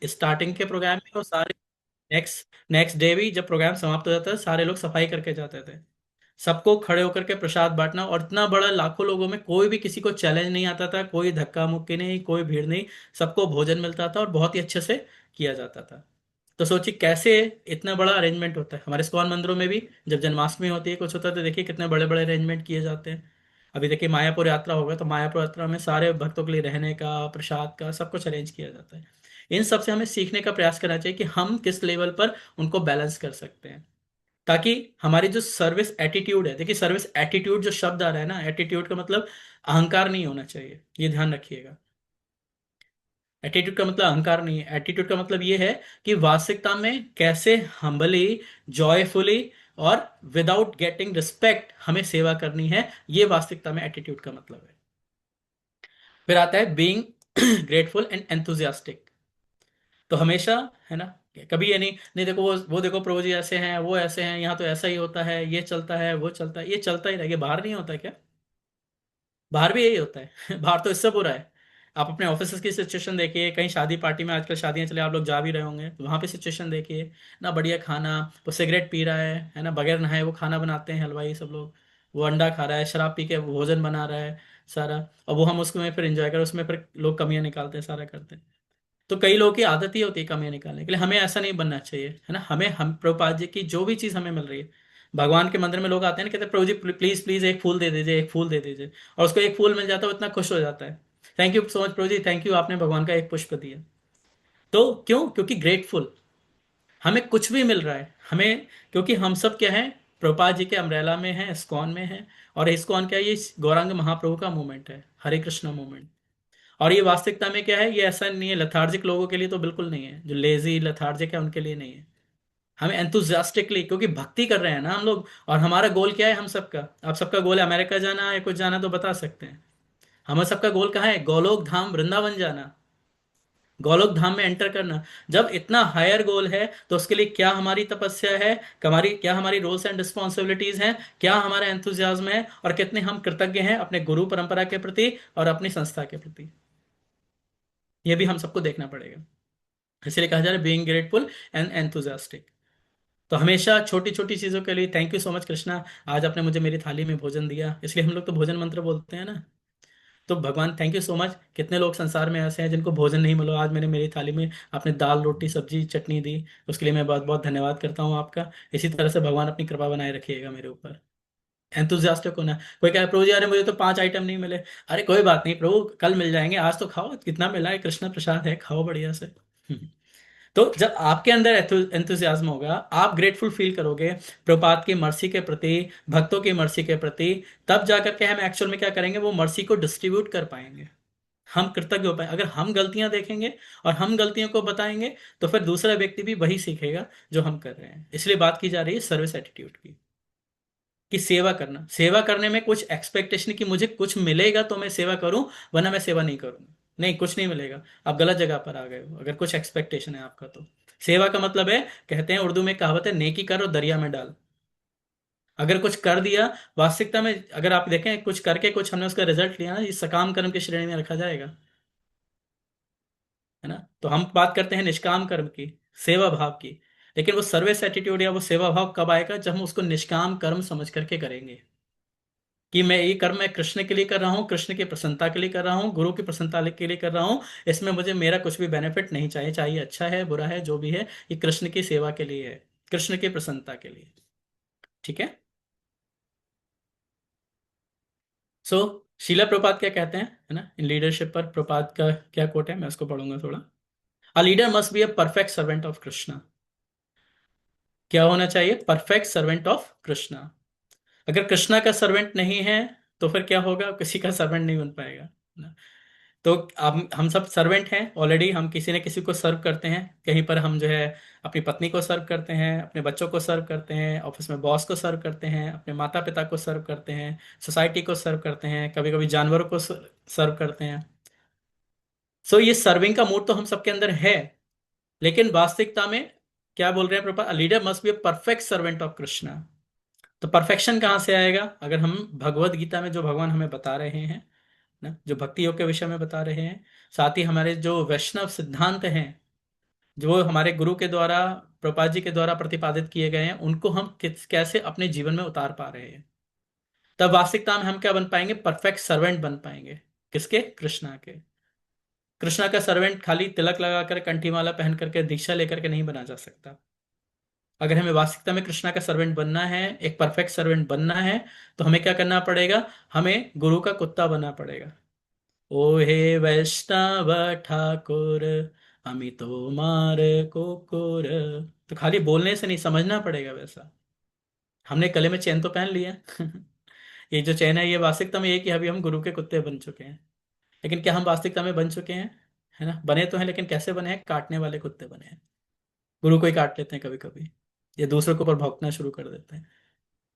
Starting के programme में और सारे नेक्स्ट नेक्स्ट डे भी जब प्रोग्राम समाप्त हो जाता था, सारे लोग सफाई करके जाते थे। सबको खड़े होकर के प्रसाद बांटना, और इतना बड़ा लाखों लोगों में कोई भी किसी को चैलेंज नहीं आता था, कोई धक्का मुक्की नहीं, कोई भीड़ नहीं। सबको भोजन मिलता था और बहुत ही अच्छे से किया जाता था। तो सोचिए कैसे इतना बड़ा अरेंजमेंट होता है। हमारे इस्कॉन मंदिरों में भी जब जन्माष्टमी होती है, कुछ होता है, तो देखिए कितने बड़े बड़े अरेंजमेंट किए जाते हैं। अभी देखिए मायापुर यात्रा होगा, तो मायापुर यात्रा में सारे भक्तों के लिए रहने का, प्रसाद का, सब कुछ अरेंज किया जाता है। इन सब से हमें सीखने का प्रयास करना चाहिए कि हम किस लेवल पर उनको बैलेंस कर सकते हैं, ताकि हमारी जो सर्विस एटीट्यूड है, देखिए सर्विस एटीट्यूड जो शब्द आ रहा है ना, एटीट्यूड का मतलब अहंकार नहीं होना चाहिए, ये ध्यान रखिएगा। एटीट्यूड का मतलब अहंकार नहीं है, एटीट्यूड का मतलब ये है कि वास्तविकता में कैसे हम्बली, जॉयफुली और विदाउट गेटिंग रिस्पेक्ट हमें सेवा करनी है, ये वास्तविकता में एटीट्यूड का मतलब है। फिर आता है बीइंग ग्रेटफुल एंड एंथुजियास्टिक। तो हमेशा, है ना, कभी ये नहीं नहीं देखो वो देखो प्रभु जी ऐसे हैं, वो ऐसे हैं, यहाँ तो ऐसा ही होता है, ये चलता है, वो चलता है, ये चलता ही रहेगा, बाहर नहीं होता क्या? बाहर भी यही होता है बाहर तो इससे बुरा है। आप अपने ऑफिस की सिचुएशन देखिए, कहीं शादी पार्टी में, आजकल शादियां चले, आप लोग जा भी रहे होंगे, तो वहां पे सिचुएशन देखिए ना, बढ़िया खाना, वो सिगरेट पी रहा है ना, बगैर नहाए वो खाना बनाते हैं हलवाई सब लोग, वो अंडा खा रहा है, शराब पी के भोजन बना रहा है सारा, और वो हम उसमें फिर एंजॉय करें, उसमें फिर लोग कमियां निकालते हैं, सारा करते हैं। तो कई लोगों की आदत ही होती है कमियां निकालने के लिए। हमें ऐसा नहीं बनना चाहिए, है ना। हमें, हम प्रभुपाद जी की जो भी चीज हमें मिल रही है, भगवान के मंदिर में लोग आते हैं ना, कहते हैं प्रभु जी प्लीज प्लीज एक फूल दे दीजिए, एक फूल दे दीजिए, और उसको एक फूल मिल जाता है, वो इतना खुश हो जाता है। थैंक यू सो मच प्रभु जी, थैंक यू, आपने भगवान का एक पुष्प दिया। तो क्यों? क्योंकि ग्रेटफुल, हमें कुछ भी मिल रहा है हमें, क्योंकि हम सब क्या है, प्रभुपाद जी के अम्ब्रेला में है, इस्कॉन में है। और इस्कॉन क्या है? ये गौरांग महाप्रभु का मूवमेंट है, हरे कृष्णा मूवमेंट। और ये वास्तविकता में क्या है, ये ऐसा नहीं है, लथार्जिक लोगों के लिए तो बिल्कुल नहीं है, जो लेजी लथार्जिक है उनके लिए नहीं है। हमें एंथुजियास्टिकली, क्योंकि भक्ति कर रहे हैं ना हम लोग, और हमारा गोल क्या है हम सबका? आप सबका गोल है अमेरिका जाना या कुछ जाना, तो बता सकते हैं। हमारा सबका गोल कहाँ है? गोलोक धाम वृंदावन जाना, गोलोक धाम में एंटर करना। जब इतना हायर गोल है, तो उसके लिए क्या हमारी तपस्या है, क्या हमारी रोल्स एंड रिस्पॉन्सिबिलिटीज हैं, क्या हमारा एंथुजियाज्म है, और कितने हम कृतज्ञ हैं अपने गुरु परंपरा के प्रति और अपनी संस्था के प्रति, ये भी हम सबको देखना पड़ेगा। इसलिए कहा जा रहा है बीइंग ग्रेटफुल एंड एंथुजियास्टिक। तो हमेशा छोटी छोटी चीजों के लिए thank you so much Krishna, आज आपने मुझे मेरी थाली में भोजन दिया, इसलिए हम लोग तो भोजन मंत्र बोलते हैं ना। तो भगवान थैंक यू सो मच, कितने लोग संसार में ऐसे हैं जिनको भोजन नहीं मिला, आज मैंने मेरी थाली में आपने दाल रोटी सब्जी चटनी दी, उसके लिए मैं बहुत बहुत धन्यवाद करता हूँ आपका। इसी तरह से भगवान अपनी कृपा बनाए रखिएगा मेरे ऊपर। एंथुजियास्टिक होना। कोई कहे प्रभु जी अरे मुझे तो 5 आइटम नहीं मिले, अरे कोई बात नहीं प्रभु, कल मिल जाएंगे, आज तो खाओ, कितना मिला है, कृष्ण प्रसाद है, खाओ बढ़िया से तो जब आपके अंदर एंथुजियाज्म होगा, आप ग्रेटफुल फील करोगे प्रभुपाद की मर्सी के प्रति, भक्तों की मर्सी के प्रति, तब जाकर के हम एक्चुअल में क्या करेंगे, वो मर्सी को डिस्ट्रीब्यूट कर पाएंगे, हम कृतज्ञ हो पाए। अगर हम गलतियां देखेंगे और हम गलतियों को बताएंगे, तो फिर दूसरा व्यक्ति भी वही सीखेगा जो हम कर रहे हैं। इसलिए बात की जा रही है सर्विस एटीट्यूड की, कि सेवा करना, सेवा करने में कुछ एक्सपेक्टेशन कि मुझे कुछ मिलेगा तो मैं सेवा करूं, वरना मैं सेवा नहीं करूंगा। नहीं, कुछ नहीं मिलेगा, आप गलत जगह पर आ गए हो अगर कुछ एक्सपेक्टेशन है आपका तो। सेवा का मतलब है, कहते हैं उर्दू में कहावत है, नेकी कर और दरिया में डाल। अगर कुछ कर दिया, वास्तविकता में अगर आप देखें कुछ करके कुछ हमने उसका रिजल्ट लिया ना, ये सकाम कर्म की श्रेणी में रखा जाएगा, है ना। तो हम बात करते हैं निष्काम कर्म की, सेवा भाव की, लेकिन वो सर्विस एटीट्यूड या वो सेवा भाव कब आएगा? जब हम उसको निष्काम कर्म समझ करके करेंगे, कि मैं ये कर्म मैं कृष्ण के लिए कर रहा हूँ, कृष्ण की प्रसन्नता के लिए कर रहा हूँ, गुरु की प्रसन्नता के लिए कर रहा हूँ, इसमें मुझे मेरा कुछ भी बेनिफिट नहीं चाहिए, चाहिए अच्छा है बुरा है जो भी है, ये कृष्ण की सेवा के लिए है, कृष्ण की प्रसन्नता के लिए। ठीक है। सो शीला प्रपात क्या कहते हैं, है ना, इन लीडरशिप पर प्रपात का क्या कोट है, मैं उसको पढ़ूंगा थोड़ा। अ leader must be a perfect servant of Krishna. क्या होना चाहिए? Perfect servant of Krishna. अगर कृष्णा का सर्वेंट नहीं है, तो फिर क्या होगा? किसी का सर्वेंट नहीं बन पाएगा ना। तो हम सब सर्वेंट हैं ऑलरेडी, हम किसी न किसी को सर्व करते हैं, कहीं पर हम जो है अपनी पत्नी को सर्व करते हैं, अपने बच्चों को सर्व करते हैं, ऑफिस में बॉस को सर्व करते हैं, अपने माता पिता को सर्व करते हैं, सोसाइटी को सर्व करते हैं, कभी कभी जानवरों को सर्व करते हैं। सो ये सर्विंग का मूड तो हम सबके अंदर है, लेकिन वास्तविकता में क्या बोल रहे हैं Prabhupada? Leader must be a perfect servant of Krishna. तो परफेक्शन कहाँ से आएगा? अगर हम भगवत गीता में जो भगवान हमें बता रहे हैं ना, जो भक्ति योग के विषय में बता रहे हैं, साथ ही हमारे जो वैष्णव सिद्धांत हैं, जो हमारे गुरु के द्वारा, प्रभुपाद जी के द्वारा प्रतिपादित किए गए हैं, उनको हम कैसे अपने जीवन में उतार पा रहे हैं, तब वास्तविकता में हम क्या बन पाएंगे, परफेक्ट सर्वेंट बन पाएंगे। किसके? कृष्णा के। कृष्णा का सर्वेंट खाली तिलक लगाकर, कंठी माला पहन करके, दीक्षा लेकर के नहीं बना जा सकता। अगर हमें वास्तविकता में कृष्णा का सर्वेंट बनना है, एक परफेक्ट सर्वेंट बनना है, तो हमें क्या करना पड़ेगा, हमें गुरु का कुत्ता बनना पड़ेगा। ओ हे वैष्णव ठाकुर, अमी तो मार कुकुर। तो खाली बोलने से नहीं, समझना पड़ेगा वैसा। हमने गले में चैन तो पहन लिया ये जो चैन है, ये वास्तविकता में ये कि अभी हम गुरु के कुत्ते बन चुके हैं। लेकिन क्या हम वास्तविकता में बन चुके हैं? है ना, बने तो हैं, लेकिन कैसे बने हैं? काटने वाले कुत्ते बने हैं। गुरु को ही काट लेते हैं कभी कभी, या दूसरों के ऊपर भौंकना शुरू कर देते हैं।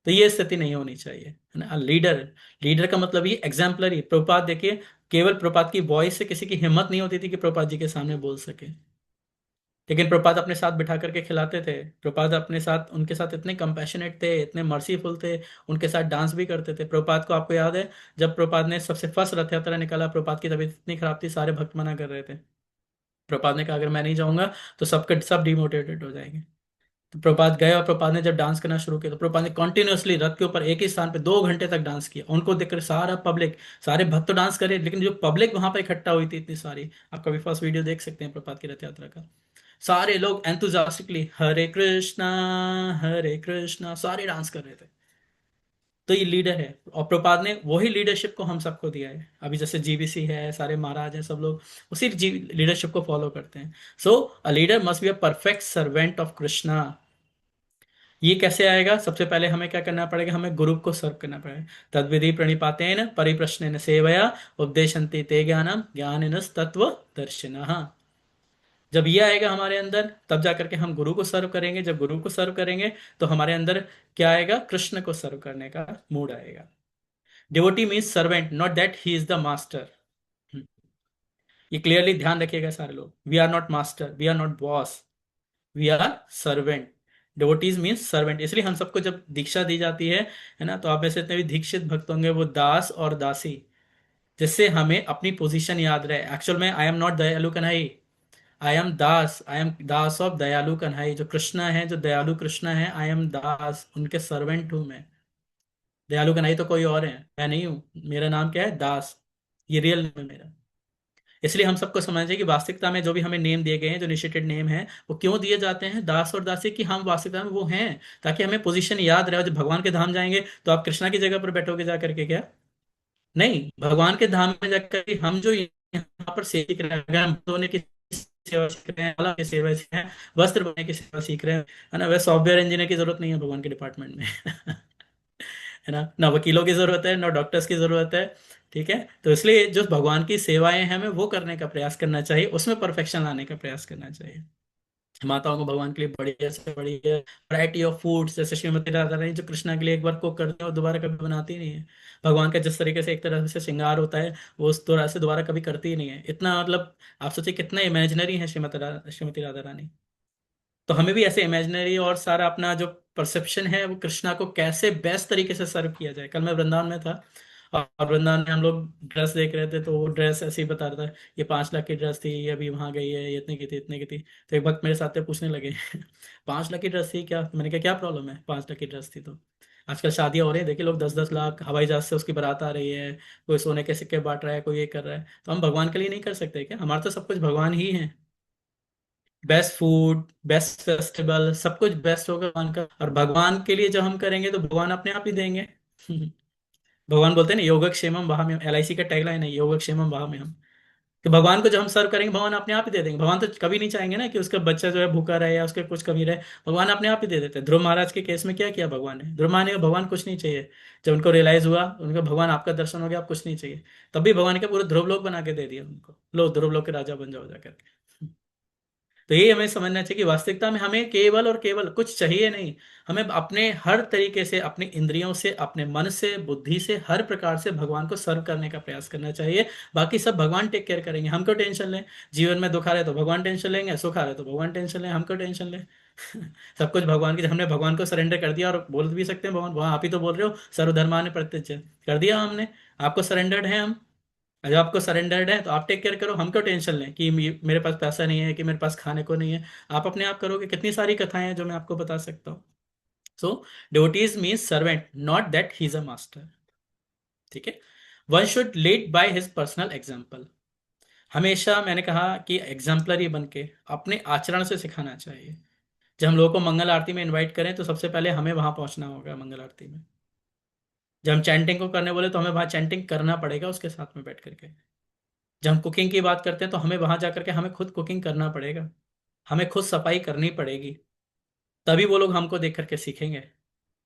तो ये स्थिति नहीं होनी चाहिए, है ना। लीडर, लीडर का मतलब ये एग्जाम्पलरी। प्रभुपाद देखिए, केवल प्रभुपाद की वॉइस से किसी की हिम्मत नहीं होती थी कि प्रभुपाद जी के सामने बोल सके, लेकिन प्रभुपाद अपने साथ बिठा करके खिलाते थे। प्रभुपाद अपने साथ, उनके साथ इतने कंपैशनेट थे, इतने मर्सीफुल थे, उनके साथ डांस भी करते थे। प्रभुपाद को आपको याद है, जब प्रभुपाद ने सबसे फर्स्ट रथ यात्रा निकाला, प्रभुपाद की तबीयत इतनी खराब थी, सारे भक्त मना कर रहे थे। प्रभुपाद ने कहा अगर मैं नहीं जाऊंगा तो सबके सब डिमोटिवेटेड हो जाएंगे। तो प्रभुपाद गए, और प्रभुपाद ने जब डांस करना शुरू किया, तो प्रभुपाद ने कंटिन्यूअसली रथ के ऊपर एक ही स्थान पे 2 घंटे तक डांस किया। उनको देखकर सारा पब्लिक, सारे भक्त तो डांस करे, लेकिन जो पब्लिक वहां पर इकट्ठा हुई थी इतनी सारी, आप कभी फर्स्ट वीडियो देख सकते हैं प्रभुपाद की रथ यात्रा का। सारे लोग एंथुजास्टिकली हरे कृष्णा सारे डांस कर रहे थे। तो ये लीडर है, और प्रभुपाद ने वही लीडरशिप को हम सबको दिया है। अभी जैसे जीबीसी है, सारे महाराज हैं, सब लोग उसी लीडरशिप को फॉलो करते हैं। So a leader must be a perfect servant of Krishna. ये कैसे आएगा? सबसे पहले हमें क्या करना पड़ेगा, हमें गुरु को सर्व करना पड़ेगा। तद्विधि प्रणिपातेन परिप्रश्नेन सेवया उपदेशन्ति ते ज्ञानम ज्ञानिनस् तत्व दर्शिनः। जब ये आएगा हमारे अंदर, तब जाकर के हम गुरु को सर्व करेंगे। जब गुरु को सर्व करेंगे, तो हमारे अंदर क्या आएगा, कृष्ण को सर्व करने का मूड आएगा। Devotee means servant, not that he is the master. ये क्लियरली ध्यान रखिएगा सारे लोग। We are not master, we are not boss, we are servant. Devotees means servant. इसलिए हम सबको जब दीक्षा दी जाती है ना, तो आप में से जितने भी दीक्षित भक्त होंगे वो दास और दासी, जिससे हमें अपनी पोजीशन याद रहे। एक्चुअल में आई एम नॉट दयालु Kanhai, I am Das, I am Das of दयालु कन्हई। जो कृष्णा है, जो दयालु कृष्णा है, आई एम दास, उनके सर्वेंट हूं मैं। दयालु कन्हई तो कोई और है, मैं नहीं हूं। मेरा नाम क्या है? दास। ये रियल नेम है मेरा। इसलिए हम सबको समझना चाहिए कि वास्तविकता में जो भी हमें नेम दिए गए हैं, जो निश्चित नेम है, वो क्यों दिए जाते हैं, दास और दासी, कि हम वास्तविकता में वो हैं, ताकि हमें पोजीशन याद रहे। और जब भगवान के धाम जाएंगे, तो आप कृष्णा की जगह पर बैठोगे जाकर के क्या? नहीं, भगवान के धाम में जाकर के हम जो यहाँ पर सीख रहे हैं, अगर हम धोने की सेवा सीख रहे हैं, माला की सेवा सीख रहे हैं, वस्त्र बनाने की सेवा सीख रहे हैं, है ना, वह सॉफ्टवेयर इंजीनियर की जरूरत नहीं है भगवान के डिपार्टमेंट में है ना, ना वकीलों की जरूरत है, ना डॉक्टर्स की जरूरत है। ठीक है, तो इसलिए जो भगवान की सेवाएं हैं, हमें वो करने का प्रयास करना चाहिए, उसमें परफेक्शन लाने का प्रयास करना चाहिए। माताओं को भगवान के लिए बढ़िया से बढ़िया वैरायटी ऑफ फूड्स, जैसे श्रीमती राधा रानी जो कृष्णा के लिए एक बार कुक करते हैं और दोबारा कभी बनाती नहीं है। भगवान का जिस तरीके से एक तरह से श्रृंगार होता है, वो उस तरह से दोबारा कभी करती ही नहीं है। इतना मतलब आप सोचिए कितना इमेजिनरी है श्रीमती राधा रानी। तो हमें भी ऐसे इमेजिनरी और सारा अपना जो परसेप्शन है, वो कृष्णा को कैसे बेस्ट तरीके से सर्व किया जाए। कल मैं वृंदावन में था, और वृंदावन में हम लोग ड्रेस देख रहे थे, तो वो ड्रेस ऐसे ही बता रहा था, ये 5 लाख की ड्रेस थी, ये अभी वहां गई है, ये इतने की थी, इतने की थी। तो एक वक्त मेरे साथ पूछने लगे 5 लाख की ड्रेस थी क्या? तो मैंने कहा क्या प्रॉब्लम है, 5 लाख की ड्रेस थी तो। आजकल शादियां हो रही है, देखिए लोग 10-10 लाख हवाई जहाज से उसकी बारात आ रही है, कोई सोने के सिक्के बांट रहा है, कोई ये कर रहा है। तो हम भगवान के लिए नहीं कर सकते क्या? हमारा तो सब कुछ भगवान ही है। बेस्ट फूड, बेस्ट फेस्टिवल, सब कुछ बेस्ट होगा भगवान का। और भगवान के लिए जब हम करेंगे, तो भगवान अपने आप ही देंगे भगवान बोलते हैं ना, योगक्षेमम वहाम्यहम, एलआईसी का टैगलाइन है योगक्षेमम वहाम्यहम। कि भगवान को जब हम सर्व करेंगे, भगवान अपने आप ही दे देंगे। भगवान तो कभी नहीं चाहेंगे ना कि उसका बच्चा जो है भूखा रहे या उसके कुछ कमी रहे। भगवान अपने आप ही दे देते हैं। ध्रुव महाराज के केस में क्या किया भगवान ने? ध्रुव महाराज ने भगवान कुछ नहीं चाहिए, जब उनको रियलाइज हुआ, उनका भगवान आपका दर्शन हो गया, आप कुछ नहीं चाहिए, तब भी भगवान के पूरे ध्रुव लोक बना के दे दिया उनको, लो ध्रुव लोक के राजा बन जाओ जाकर। तो ये हमें समझना चाहिए कि वास्तविकता में हमें केवल और केवल कुछ चाहिए नहीं। हमें अपने हर तरीके से, अपने इंद्रियों से, अपने मन से, बुद्धि से, हर प्रकार से भगवान को सर्व करने का प्रयास करना चाहिए। बाकी सब भगवान टेक केयर करेंगे, हमको टेंशन लें। जीवन में दुख आ रहा है तो भगवान टेंशन लेंगे, सुख आ रहा है तो भगवान टेंशन लें, हमको टेंशन लें सब कुछ भगवान की। हमने भगवान को सरेंडर कर दिया, और बोल भी सकते हैं भगवान, वहां आप ही तो बोल रहे हो सर्वधर्माने परित्यज्य, कर दिया हमने, आपको सरेंडर्ड है हम। जब आपको सरेंडर्ड है तो आप टेक केयर करो, हम क्यों टेंशन लें कि मेरे पास पैसा नहीं है, कि मेरे पास खाने को नहीं है। आप अपने आप करोगे। कितनी सारी कथाएं हैं जो मैं आपको बता सकता हूँ। So devotees means servant, not that he is a master. ठीक है। One should lead by his personal example. हमेशा मैंने कहा कि एग्जाम्पलरी बन के अपने आचरण से सिखाना चाहिए। जब हम लोगों को मंगल आरती में इनवाइट करें तो सबसे पहले हमें वहां पहुंचना होगा मंगल आरती में। जब हम चैंटिंग को करने बोले तो हमें वहां चैंटिंग करना पड़ेगा उसके साथ में बैठ करके। जब हम कुकिंग की बात करते हैं तो हमें वहां जाकर के हमें खुद कुकिंग करना पड़ेगा। हमें खुद सफाई करनी पड़ेगी। तभी वो लोग हमको देख करके सीखेंगे।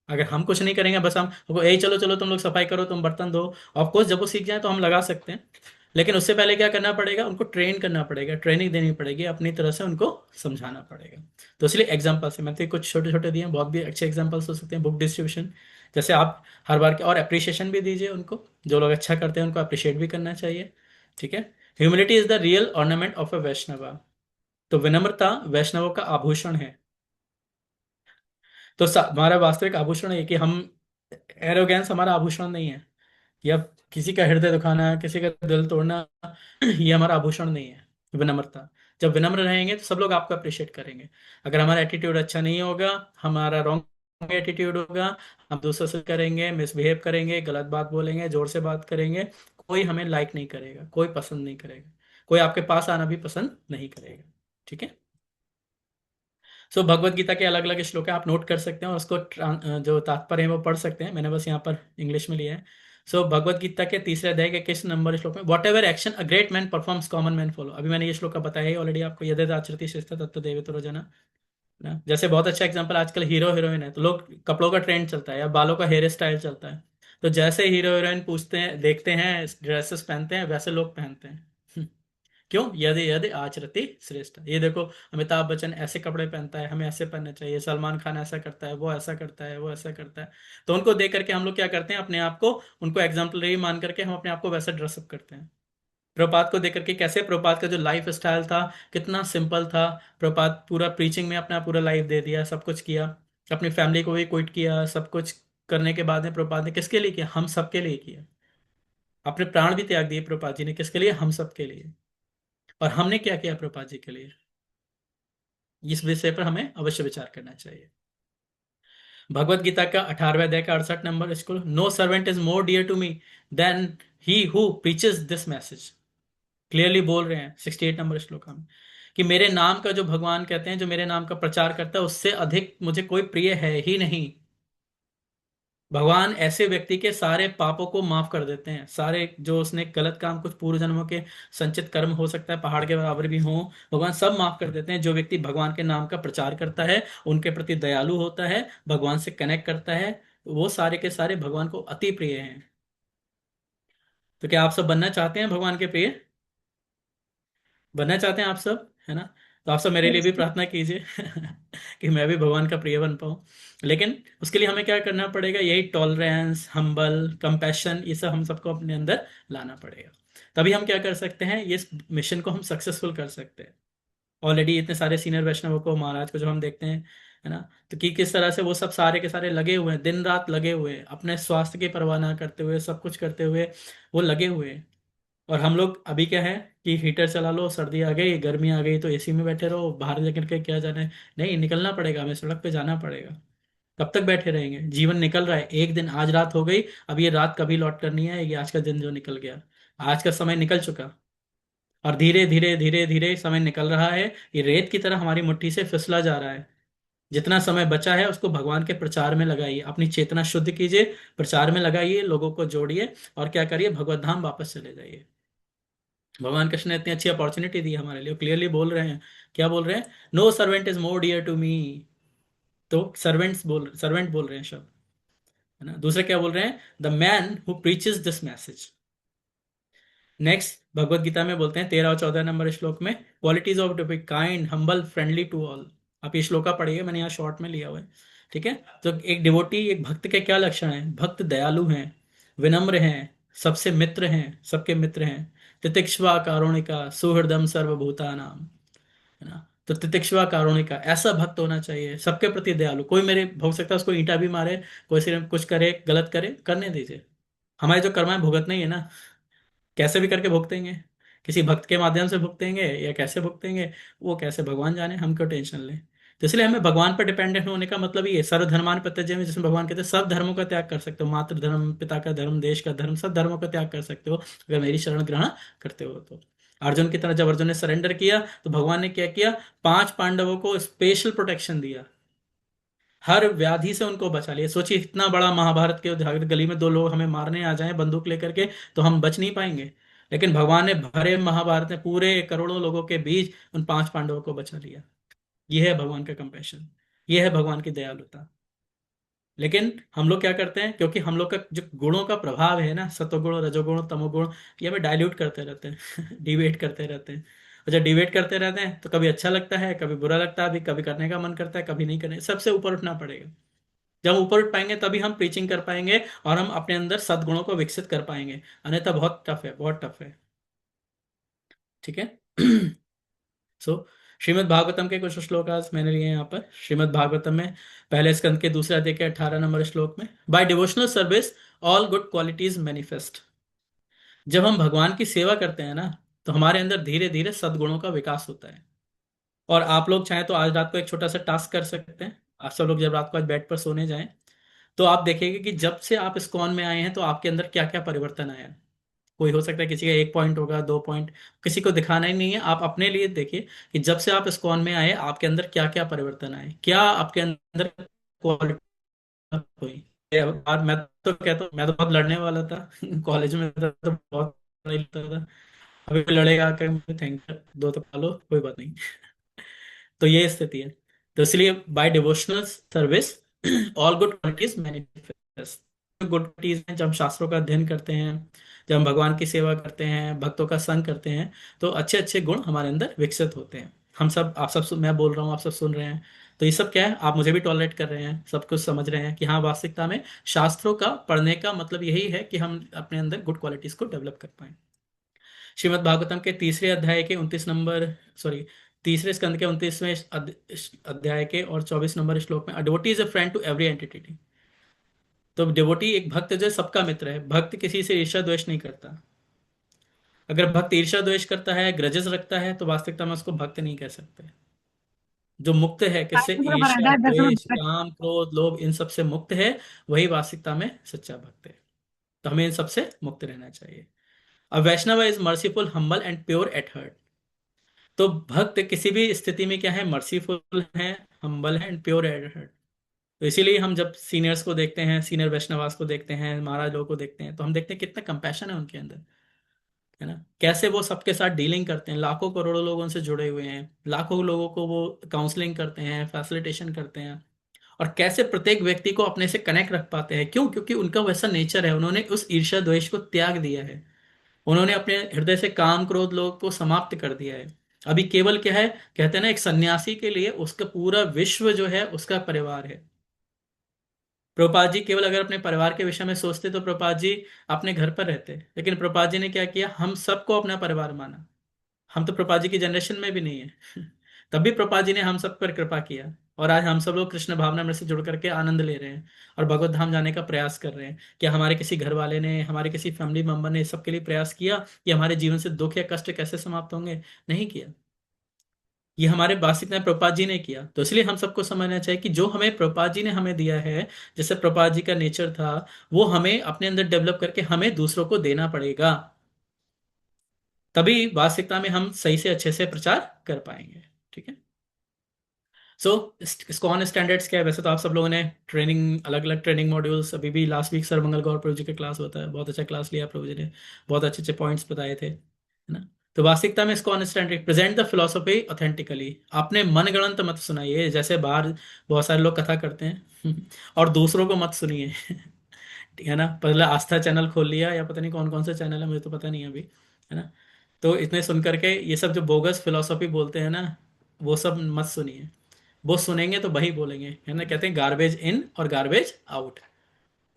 अगर हम कुछ नहीं करेंगे, बस हम यही चलो चलो तुम लोग सफाई करो, तुम बर्तन दो। ऑफ कोर्स जब वो सीख जाए तो हम लगा सकते हैं। लेकिन उससे पहले क्या करना पड़ेगा, उनको ट्रेन करना पड़ेगा, ट्रेनिंग देनी पड़ेगी, अपनी तरह से उनको समझाना पड़ेगा। तो इसलिए एग्जाम्पल से मैं तो कुछ छोटे छोटे दिए हैं, बहुत भी अच्छे एग्जाम्पल्स हो सकते हैं। बुक डिस्ट्रीब्यूशन, जैसे आप हर बार के, और अप्रिशिएशन भी दीजिए उनको। जो लोग अच्छा करते हैं उनको अप्रिशिएट भी करना चाहिए। ठीक है। Humility is the real ornament of a Vaishnava. तो विनम्रता वैष्णवों का आभूषण है। तो हमारा वास्तविक आभूषण है कि हम, एरोगेंस हमारा आभूषण नहीं है, या किसी का हृदय दुखाना, किसी का दिल तोड़ना, ये हमारा आभूषण नहीं है। विनम्रता, जब विनम्र रहेंगे तो सब लोग आपको अप्रिशिएट करेंगे। अगर हमारा एटीट्यूड अच्छा नहीं होगा, हमारा रॉन्ग एटीट्यूड होगा, हम दूसरों से करेंगे, मिसबिहेव करेंगे, गलत बात बोलेंगे, जोर से बात करेंगे, कोई हमें लाइक नहीं करेगा, कोई पसंद नहीं करेगा, कोई आपके पास आना भी पसंद नहीं करेगा। ठीक है। सो भगवत गीता के अलग अलग श्लोक हैं, आप नोट कर सकते हैं और उसको जो तात्पर्य है वो पढ़ सकते हैं। मैंने बस यहाँ पर इंग्लिश में लिया है। सो भगवत गीता के तीसरे अध्याय के किस नंबर श्लोक में, what ever action a great man performs common man follow. अभी मैंने ये श्लोक का बताया ही ऑलरेडी आपको, यदि आचरति श्रेष्ठ तत्व देवेतो जना। ना, जैसे बहुत अच्छा एग्जांपल, आजकल हीरो हीरोइन है तो लोग कपड़ों का ट्रेंड चलता है या बालों का हेयर स्टाइल चलता है। तो जैसे हीरो हीरोइन पूछते हैं, देखते हैं, ड्रेसेस पहनते हैं, वैसे लोग पहनते हैं। क्यों? यदि यदि आचरति श्रेष्ठ। ये देखो, अमिताभ बच्चन ऐसे कपड़े पहनता है, हमें ऐसे पहनने चाहिए। सलमान खान ऐसा करता है, वो ऐसा करता है, वो ऐसा करता है। तो उनको देख करके हम लोग क्या करते हैं, अपने आप को उनको एग्जाम्पलरी मान करके हम अपने आप को वैसा ड्रेसअप करते हैं। प्रभुपाद को देख करके, कैसे प्रभुपाद का जो लाइफ स्टाइल था कितना सिंपल था। प्रभुपाद पूरा प्रीचिंग में अपना पूरा लाइफ दे दिया, सब कुछ किया, अपनी फैमिली को भी क्विट किया, सब कुछ करने के बाद में प्रभुपाद ने किसके लिए किया, हम सबके लिए किया। अपने प्राण भी त्याग दिए प्रभुपाद जी ने, किसके लिए, हम सबके लिए। और हमने क्या किया प्रभुपाद जी के लिए, इस विषय पर हमें अवश्य विचार करना चाहिए। भगवत गीता का 18वें अध्याय का 68 नंबर स्कूल, no servant is more dear to me than he who preaches this message. Clearly बोल रहे हैं 68 नंबर श्लोक में, कि मेरे नाम का, जो भगवान कहते हैं, जो मेरे नाम का प्रचार करता है, उससे अधिक मुझे कोई प्रिय है ही नहीं। भगवान ऐसे व्यक्ति के सारे पापों को माफ कर देते हैं, सारे जो उसने गलत काम, कुछ पूर्व जन्मों के संचित कर्म हो सकता है पहाड़ के बराबर भी हो, भगवान सब माफ कर देते हैं। जो व्यक्ति भगवान के नाम का प्रचार करता है, उनके प्रति दयालु होता है, भगवान से कनेक्ट करता है, वो सारे के सारे भगवान को अति प्रिय हैं। तो क्या आप सब बनना चाहते हैं भगवान के प्रिय? बनना चाहते हैं आप सब, है ना? तो आप सब मेरे लिए यस। भी प्रार्थना कीजिए कि मैं भी भगवान का प्रिय बन पाऊं। लेकिन उसके लिए हमें क्या करना पड़ेगा, यही टॉलरेंस, हम्बल, कंपैशन, ये सब हम सबको अपने अंदर लाना पड़ेगा। तभी हम क्या कर सकते हैं, ये मिशन को हम सक्सेसफुल कर सकते हैं। ऑलरेडी इतने सारे सीनियर वैष्णवों को, महाराज को जो हम देखते हैं, है ना, तो कि किस तरह से वो सब सारे के सारे लगे हुए हैं, दिन रात लगे हुए हैं, अपने स्वास्थ्य की परवाह ना करते हुए, सब कुछ करते हुए वो लगे हुए हैं। और हम लोग अभी क्या है कि हीटर चला लो, सर्दी आ गई, गर्मी आ गई, तो एसी में बैठे रहो, बाहर जाकर के क्या जाना है, नहीं, निकलना पड़ेगा, हमें सड़क पे जाना पड़ेगा। कब तक बैठे रहेंगे? जीवन निकल रहा है, एक दिन, आज रात हो गई, अब ये रात कभी लौट कर नहीं आएगी, आज का दिन जो निकल गया, आज का समय निकल चुका। और धीरे धीरे धीरे धीरे समय निकल रहा है, ये रेत की तरह हमारी मुट्ठी से फिसला जा रहा है। जितना समय बचा है उसको भगवान के प्रचार में लगाइए, अपनी चेतना शुद्ध कीजिए, प्रचार में लगाइए, लोगों को जोड़िए, और क्या करिए, भगवत धाम वापस चले जाइए। भगवान कृष्ण ने इतनी अच्छी अपॉर्चुनिटी दी हमारे लिए, क्लियरली बोल रहे हैं। क्या बोल रहे हैं? No servant is more dear to me. तो सर्वेंट बोल रहे हैं शब्द, है ना। दूसरे क्या बोल रहे हैं, the man who preaches this message. Next Bhagavad Gita में बोलते हैं 13 और 14 नंबर श्लोक में, qualities of to be kind, humble, friendly to all. आप ये श्लोका पढ़िए, मैंने यहाँ शॉर्ट में लिया हुआ है। ठीक है। तो एक डिवोटी, एक भक्त के क्या लक्षण है? भक्त दयालु हैं, विनम्र हैं, सबसे मित्र हैं, सबके मित्र हैं, तितिक्षवा कारुणिका, सुहृदम सर्वभूतानाम, है ना। तो तितिक्षवा कारुणिका, ऐसा भक्त होना चाहिए, सबके प्रति दयालु। कोई मेरे, हो सकता है उसको ईंटा भी मारे, कोई सिर्फ कुछ करे, गलत करे, करने दीजिए, हमारे जो कर्म है भुगतना ही है ना। कैसे भी करके भुगतेंगे, किसी भक्त के माध्यम से भुगतेंगे या कैसे भुगतेंगे, वो कैसे भगवान जाने, हम क्यों टेंशन लें। तो इसलिए हमें भगवान पर डिपेंडेंट होने का मतलब ये है, सर्वधर्मान प्रत्यज्य, जिसमें भगवान कहते हैं सब धर्मों का त्याग कर सकते हो, मातृ धर्म, पिता का धर्म, देश का धर्म, सब धर्मों का त्याग कर सकते हो अगर मेरी शरण ग्रहण करते हो तो। अर्जुन की तरह जब अर्जुन ने सरेंडर किया तो भगवान ने क्या किया, 5 पांडवों को स्पेशल प्रोटेक्शन दिया, हर व्याधि से उनको बचा लिया। सोचिए इतना बड़ा महाभारत के अगर गली में 2 लोग हमें मारने आ जाएं बंदूक लेकर के, तो हम बच नहीं पाएंगे। लेकिन भगवान ने भरे महाभारत में पूरे करोड़ों लोगों के बीच उन 5 पांडवों को बचा लिया। यह है भगवान का कंपैशन, यह है भगवान की दयालुता। लेकिन हम लोग क्या करते हैं, क्योंकि हम लोग का जो गुणों का प्रभाव है ना, सतोगुण, रजोगुण, तमोगुण, ये हमें डाइल्यूट करते रहते हैं डिवेट करते रहते हैं। और जब डिवेट करते रहते हैं तो कभी अच्छा लगता है, कभी बुरा लगता है, अभी कभी करने का मन करता है, कभी नहीं करने, सबसे ऊपर उठना पड़ेगा। जब ऊपर उठ पाएंगे तभी हम प्रीचिंग कर पाएंगे और हम अपने अंदर सद्गुणों को विकसित कर पाएंगे, अन्यथा बहुत टफ है, बहुत टफ है। ठीक है। सो श्रीमद् भागवतम के कुछ श्लोक आज मैंने लिए हैं यहाँ पर। श्रीमद् भागवतम में पहले स्कंद के दूसरे अध्याय के 18 नंबर श्लोक में, by devotional service all good qualities manifest. जब हम भगवान की सेवा करते हैं ना, तो हमारे अंदर धीरे धीरे सद्गुणों का विकास होता है। और आप लोग चाहें तो आज रात को एक छोटा सा टास्क कर सकते हैं। आप सब लोग जब रात को आज बेड पर सोने जाएं, तो आप देखेंगे कि जब से आप इस्कॉन में आए हैं तो आपके अंदर क्या क्या परिवर्तन आया है। कोई हो सकता है किसी का 1 पॉइंट होगा, 2 पॉइंट, किसी को दिखाना ही नहीं है। आप अपने लिए देखिए कि जब से आप इस्कॉन में आए आपके अंदर क्या क्या परिवर्तन आए, क्या आपके अंदर क्वालिटी हुई। और मैं तो कहता हूँ, मैं तो बहुत लड़ने वाला था कॉलेज में तो बहुत लड़ता था। अभी कोई लड़ेगा आकर मुझे थैंक दो तो पालो, कोई बात नहीं। तो ये स्थिति है। तो इसलिए by devotional service all good qualities manifest. Good qualities हैं, जब हम शास्त्रों का अध्ययन करते हैं, जब हम भगवान की सेवा करते हैं, भक्तों का संग करते हैं, तो अच्छे अच्छे गुण हमारे अंदर विकसित होते हैं। हम सब, आप सब, मैं बोल रहा हूँ, आप सब सुन रहे हैं, तो ये सब क्या है, आप मुझे भी टॉलरेट कर रहे हैं, सब कुछ समझ रहे हैं कि हाँ वास्तविकता में शास्त्रों का पढ़ने का मतलब यही है कि हम अपने अंदर गुड क्वालिटीज को डेवलप कर पाए। श्रीमद् भागवतम के तीसरे अध्याय के 29 नंबर, सॉरी, तीसरे स्कंद के 29वें अध्याय के और 24 नंबर श्लोक में, devotee is a friend to every entity. तो डिवोटी एक भक्त जो है सबका मित्र है। भक्त किसी से ईर्ष्या द्वेष नहीं करता। अगर भक्त ईर्ष्या द्वेष करता है, ग्रजेस रखता है, तो वास्तविकता में उसको भक्त नहीं कह सकते। जो मुक्त है किससे, टाइम पूरा भरा ईर्ष्या, है, 10 मिनट द्वेष, तक। काम, क्रोध, लोभ, इन सब से मुक्त है, वही वास्तविकता में सच्चा भक्त है। तो हमें इन सबसे मुक्त रहना चाहिए। A Vaishnava is merciful, humble and pure at heart. तो भक्त किसी भी स्थिति में क्या है, मर्सीफुल है, हम्बल है एंड प्योर एट हार्ट। तो इसीलिए हम जब सीनियर्स को देखते हैं, सीनियर वैष्णवास को देखते हैं, महाराज लोगों को देखते हैं, तो हम देखते हैं कितना कंपैशन है उनके अंदर, है ना, कैसे वो सबके साथ डीलिंग करते हैं। लाखों करोड़ों लोगों से जुड़े हुए हैं, लाखों लोगों को वो काउंसलिंग करते हैं, फैसिलिटेशन करते हैं। और कैसे प्रत्येक व्यक्ति को अपने से कनेक्ट रख पाते हैं, क्यों, क्योंकि उनका वैसा नेचर है, उन्होंने उस ईर्ष्या द्वेष को त्याग दिया है। उन्होंने अपने हृदय से काम क्रोध लोग को समाप्त कर दिया है। अभी केवल क्या है, कहते हैं ना, एक सन्यासी के लिए उसका पूरा विश्व जो है उसका परिवार है। प्रभुपाद जी केवल अगर अपने परिवार के विषय में सोचते तो प्रभुपाद जी अपने घर पर रहते, लेकिन प्रभुपाद जी ने क्या किया, हम सबको अपना परिवार माना। हम तो प्रभुपाद जी की जनरेशन में भी नहीं है तब भी प्रभुपाद जी ने हम सब पर कृपा किया, और आज हम सब लोग कृष्ण भावना में से जुड़ करके आनंद ले रहे हैं और भगवत धाम जाने का प्रयास कर रहे हैं। क्या हमारे किसी घर वाले ने, हमारे किसी फैमिली मेंबर ने इस सब के लिए प्रयास किया कि हमारे जीवन से दुख या कष्ट कैसे समाप्त होंगे? नहीं किया। ये हमारे वासिक ने, प्रभुपाद जी ने किया। तो इसलिए हम सबको समझना चाहिए कि जो हमें प्रभुपाद जी ने हमें दिया है, जैसे प्रभुपाद जी का नेचर था, वो हमें अपने अंदर डेवलप करके हमें दूसरों को देना पड़ेगा। तभी वास्तविकता में हम सही से अच्छे से प्रचार कर पाएंगे। ठीक है। सो इस्कॉन स्टैंडर्ड्स क्या है, वैसे तो आप सब लोगों ने ट्रेनिंग, अलग अलग ट्रेनिंग मॉड्यूल्स, अभी भी लास्ट वीक सरमंगल गौर प्रभु जी का क्लास होता है, बहुत अच्छा क्लास लिया प्रभु जी ने, बहुत अच्छे अच्छे पॉइंट्स बताए थे, है ना। तो वास्तविकता में ISKCON standard present the philosophy authentically. आपने मनगढ़ंत मत सुनाइए, जैसे बाहर बहुत सारे लोग कथा करते हैं और दूसरों को मत सुनिए ठीक है ना। पहले आस्था चैनल खोल लिया, या पता नहीं कौन कौन सा चैनल है, मुझे तो पता नहीं है अभी, है ना। तो इतने सुन करके ये सब जो बोगस फिलोसॉफी बोलते हैं ना, वो सब मत सुनिए। वो सुनेंगे तो वही बोलेंगे, है ना, कहते हैं गार्बेज इन और गार्बेज आउट।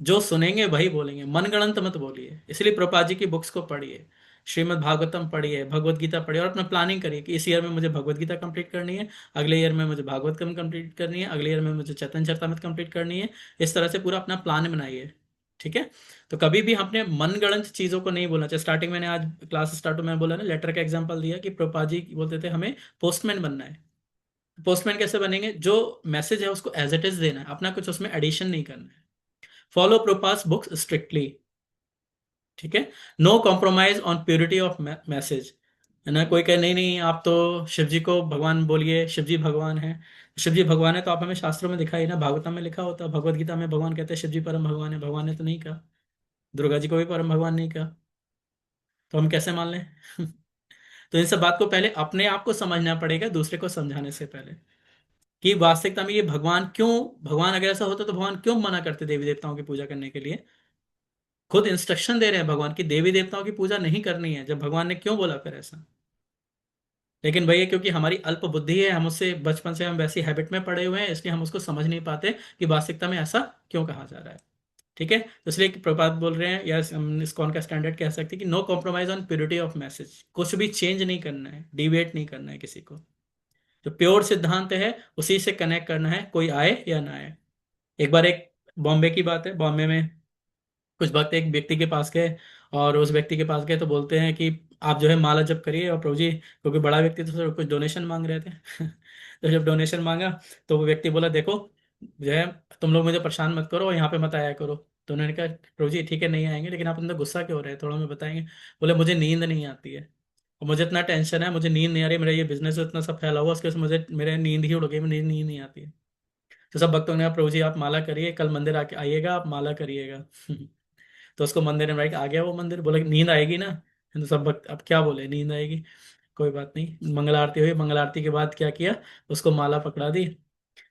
जो सुनेंगे वही बोलेंगे, मनगढ़ंत मत बोलिए। इसलिए प्रभुपाद जी की बुक्स को पढ़िए, श्रीमद् भागवतम पढ़िए, भगवत गीता पढ़िए, और अपना प्लानिंग करिए कि इस ईयर में मुझे भगवत गीता कंप्लीट करनी है, अगले ईयर में मुझे भागवतम कंप्लीट करनी है, अगले ईयर में मुझे चैतन्य चरितामृत कंप्लीट करनी है। इस तरह से पूरा अपना प्लान बनाइए। ठीक है। तो कभी भी हमने मनगढ़ंत चीजों को नहीं बोलना चाहिए। स्टार्टिंग मैंने आज क्लास स्टार्ट में बोला ना, लेटर का एग्जांपल दिया कि प्रभुपाद जी बोलते थे हमें पोस्टमैन बनना है। पोस्टमैन कैसे बनेंगे? जो मैसेज है उसको एज इट इज देना है, अपना कुछ उसमें एडिशन नहीं करना है। Follow Prabhupada books strictly. ठीक है। No compromise on purity of message. है ना, कोई कहे नहीं नहीं आप तो शिव जी को भगवान बोलिए, शिव जी भगवान है। शिव जी भगवान है तो आप हमें शास्त्रों में दिखाई ना, भागवतम में लिखा होता, भगवत गीता में भगवान कहते हैं शिव जी परम भगवान है। भगवान ने तो नहीं कहा, दुर्गा जी को भी परम भगवान नहीं कहा, तो हम कैसे मान लें? तो इन सब बात को पहले अपने आप को समझना पड़ेगा दूसरे को समझाने से पहले, कि वास्तविकता में ये भगवान क्यों, भगवान अगर ऐसा होता तो भगवान क्यों मना करते देवी देवताओं की पूजा करने के लिए? खुद इंस्ट्रक्शन दे रहे हैं भगवान की देवी देवताओं की पूजा नहीं करनी है, जब भगवान ने क्यों बोला फिर ऐसा? लेकिन भैया क्योंकि हमारी अल्प बुद्धि है, हम उससे बचपन से हम वैसी हैबिट में पड़े हुए हैं, इसलिए हम उसको समझ नहीं पाते कि वास्तविकता में ऐसा क्यों कहा जा रहा है। ठीक है, तो इसलिए प्रपात बोल रहे हैं, या हम इसको उनका स्टैंडर्ड कह सकते हैं कि no compromise on purity of message. कुछ भी चेंज नहीं करना है, डिवेट नहीं करना है किसी को। जो प्योर सिद्धांत है उसी से कनेक्ट करना है, कोई आए या ना आए। एक बार एक बॉम्बे की बात है, बॉम्बे में कुछ भक्त एक व्यक्ति के पास गए, और उस व्यक्ति के पास गए तो बोलते हैं कि आप जो है माला जप करिए, और प्रभु जी, क्योंकि बड़ा व्यक्ति तो सर कुछ डोनेशन मांग रहे थे तो जब डोनेशन मांगा तो वो व्यक्ति बोला देखो जो है, तुम लोग मुझे परेशान मत करो और यहाँ पे मत आया करो। तो उन्होंने कहा प्रभु जी ठीक है नहीं आएंगे, लेकिन आप अंदर गुस्सा क्यों हो रहे हैं, थोड़ा हमें बताएंगे। बोले मुझे नींद नहीं आती है, और मुझे इतना टेंशन है, मुझे नींद नहीं आ रही, मेरा ये बिजनेस इतना सब फैला हुआ उसके वजह से मुझे मेरे नींद ही उड़ गई, मुझे नींद नहीं आती है। तो सब भक्तों ने कहा प्रभु जी आप माला करिए, कल मंदिर आके आइएगा, आप माला करिएगा तो उसको मंदिर में आ गया, वो मंदिर, बोला कि नींद आएगी ना। तो सब भक्त अब क्या बोले, नींद आएगी, कोई बात नहीं। मंगल आरती हुई, मंगल आरती के बाद क्या किया, उसको माला पकड़ा दी।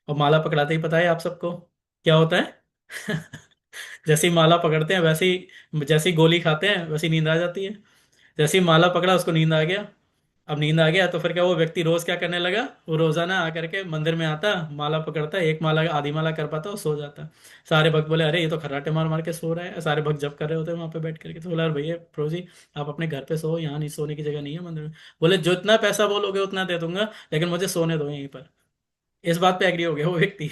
और माला पकड़ाते ही पता है आप सबको क्या होता है? जैसे ही माला पकड़ते हैं वैसे ही, जैसे ही गोली खाते हैं वैसे ही नींद आ जाती है। जैसे ही माला पकड़ा उसको नींद आ गया। अब नींद आ गया तो फिर क्या, वो व्यक्ति रोज क्या करने लगा, वो रोजाना आकर के मंदिर में आता, माला पकड़ता, एक माला आधी माला कर पाता और सो जाता। सारे भक्त बोले अरे ये तो खर्राटे मार मार के सो रहा है, सारे भक्त जप कर रहे होते हैं वहां पे बैठ करके। तो बोला अरे भैया प्रभु जी आप अपने घर पे सो, यहाँ नहीं, सोने की जगह नहीं है मंदिर में। बोले जो इतना पैसा बोलोगे उतना दे दूंगा, लेकिन मुझे सोने दो यहीं पर। इस बात पे एग्री हो गया वो व्यक्ति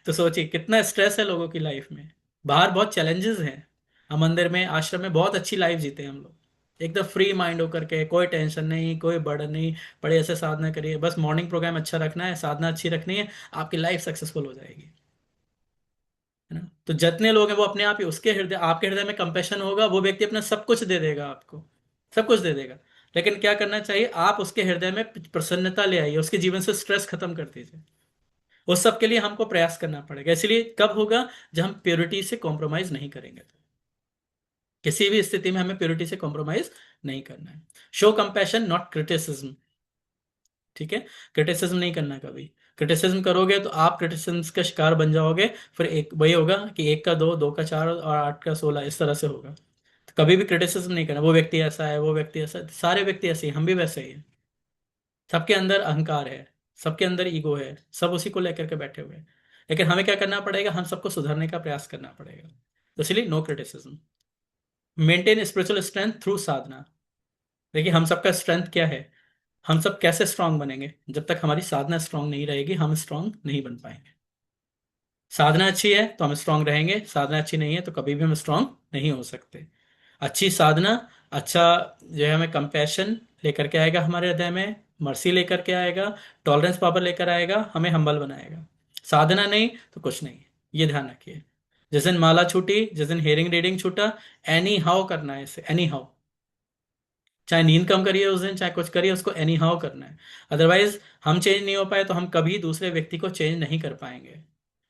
तो सोचिए कितना स्ट्रेस है लोगों की लाइफ में, बाहर बहुत चैलेंजेस हैं, हम मंदिर में आश्रम में बहुत अच्छी लाइफ जीते हैं हम लोग, एकदम फ्री माइंड होकर के, कोई टेंशन नहीं, कोई बर्डन नहीं। बड़े ऐसे साधना करिए, बस मॉर्निंग प्रोग्राम अच्छा रखना है, साधना अच्छी रखनी है, आपकी लाइफ सक्सेसफुल हो जाएगी। है ना, तो जितने लोग हैं वो अपने आप ही, उसके हृदय, आपके हृदय में कंपैशन होगा, वो व्यक्ति अपना सब कुछ दे देगा आपको, सब कुछ दे देगा। लेकिन क्या करना चाहिए, आप उसके हृदय में प्रसन्नता ले आइए, उसके जीवन से स्ट्रेस खत्म कर दीजिए। उस सब के लिए हमको प्रयास करना पड़ेगा। इसलिए कब होगा, जब हम प्योरिटी से कॉम्प्रोमाइज नहीं करेंगे तो। किसी भी स्थिति में हमें प्योरिटी से कॉम्प्रोमाइज नहीं करना है। Show compassion not criticism. ठीक है, क्रिटिसिज्म नहीं करना कभी। क्रिटिसिज्म करोगे तो आप क्रिटिसिज्म का शिकार बन जाओगे। फिर एक वही होगा कि एक का दो, दो का चार और आठ का 16, इस तरह से होगा। तो कभी भी क्रिटिसिज्म नहीं करना, वो व्यक्ति ऐसा है, वो व्यक्ति ऐसा है, सारे व्यक्ति ऐसे ही, हम भी वैसे ही हैं। सबके अंदर अहंकार है, सबके अंदर ईगो है, सब उसी को लेकर के बैठे हुए हैं। लेकिन हमें क्या करना पड़ेगा, हम सबको सुधारने का प्रयास करना पड़ेगा। तो इसलिए no criticism. Maintain spiritual strength through sadhana. देखिए हम सबका स्ट्रेंथ क्या है, हम सब कैसे स्ट्रांग बनेंगे, जब तक हमारी साधना स्ट्रांग नहीं रहेगी हम स्ट्रांग नहीं बन पाएंगे। साधना अच्छी है तो हम स्ट्रांग रहेंगे, साधना अच्छी नहीं है तो कभी भी हम स्ट्रांग नहीं हो सकते। अच्छी साधना, अच्छा जो है, हमें कंपैशन लेकर के आएगा, हमारे हृदय में मर्सी लेकर के आएगा, टॉलरेंस पावर लेकर आएगा, हमें हम्बल बनाएगा। साधना नहीं तो कुछ नहीं, ये ध्यान रखिए। जिस दिन माला छूटी, जिस दिन हेयरिंग रीडिंग छूटा, एनी हाउ करना है इसे, एनी हाउ। चाहे नींद कम करिए उस दिन, चाहे कुछ करिए, उसको एनी हाउ करना है। अदरवाइज हम चेंज नहीं हो पाए तो हम कभी दूसरे व्यक्ति को चेंज नहीं कर पाएंगे।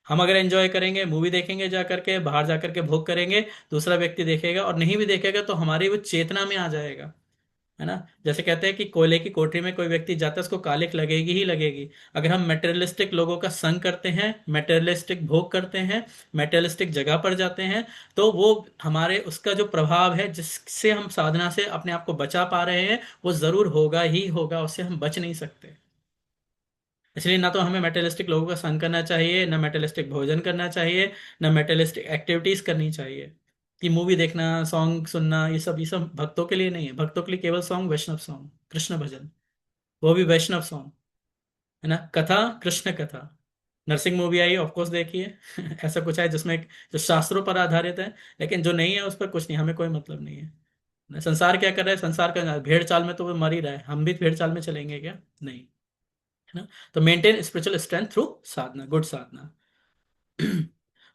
हम अगर एंजॉय करेंगे, मूवी देखेंगे, जा करके बाहर जा करके भोग करेंगे, दूसरा व्यक्ति देखेगा और नहीं भी देखेगा तो हमारी वो चेतना में आ जाएगा। है ना, जैसे कहते हैं कि कोयले की कोठरी में कोई व्यक्ति जाता है उसको कालिख लगेगी ही लगेगी। अगर हम मेटेरियलिस्टिक लोगों का संग करते हैं, मेटेरियलिस्टिक भोग करते हैं, मेटेरियलिस्टिक जगह पर जाते हैं, तो वो हमारे, उसका जो प्रभाव है जिससे हम साधना से अपने आप को बचा पा रहे हैं, वो जरूर होगा ही होगा, उससे हम बच नहीं सकते। इसलिए ना तो हमें मेटेरियलिस्टिक लोगों का संग करना चाहिए, ना मेटेरियलिस्टिक भोजन करना चाहिए, ना मेटेरियलिस्टिक एक्टिविटीज करनी चाहिए। कि मूवी देखना, सॉन्ग सुनना, ये सब भक्तों के लिए नहीं है। भक्तों के लिए केवल सॉन्ग, वैष्णव सॉन्ग, कृष्ण भजन, वो भी वैष्णव सॉन्ग। है ना, कथा, कृष्ण कथा, nursing movie I, of course देखिए। ऐसा कुछ है जिसमें जो शास्त्रों पर आधारित है, लेकिन जो नहीं है उस पर कुछ नहीं, हमें कोई मतलब नहीं है। संसार क्या कर रहा है, संसार का भेड़ चाल में तो वो मर ही रहा है, हम भी भेड़ चाल में चलेंगे क्या? नहीं, है ना। तो maintain spiritual strength through sadhana, good sadhana.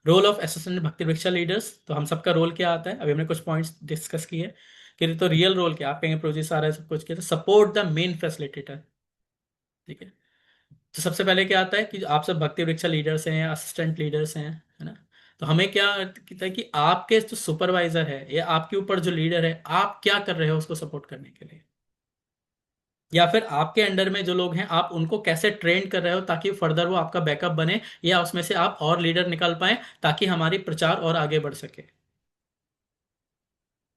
Role of assistant bhakti vriksha leaders, तो हम सबका रोल क्या आता है, अभी हमने कुछ पॉइंट्स डिस्कस किए कि तो रियल रोल क्या, आप कहेंगे प्रोजेक्ट सारा है सब कुछ किया, तो सपोर्ट द मेन फैसिलिटेटर। ठीक है। तो सबसे पहले क्या आता है कि आप सब भक्ति वृक्षा लीडर्स हैं, असिस्टेंट लीडर्स हैं, है ना। तो हमें क्या कहता है कि आपके जो सुपरवाइजर है या आपके ऊपर जो लीडर है, आप क्या कर रहे हो उसको सपोर्ट करने के लिए, या फिर आपके अंडर में जो लोग हैं आप उनको कैसे ट्रेन कर रहे हो ताकि फर्दर वो आपका बैकअप बने, या उसमें से आप और लीडर निकाल पाए ताकि हमारी प्रचार और आगे बढ़ सके।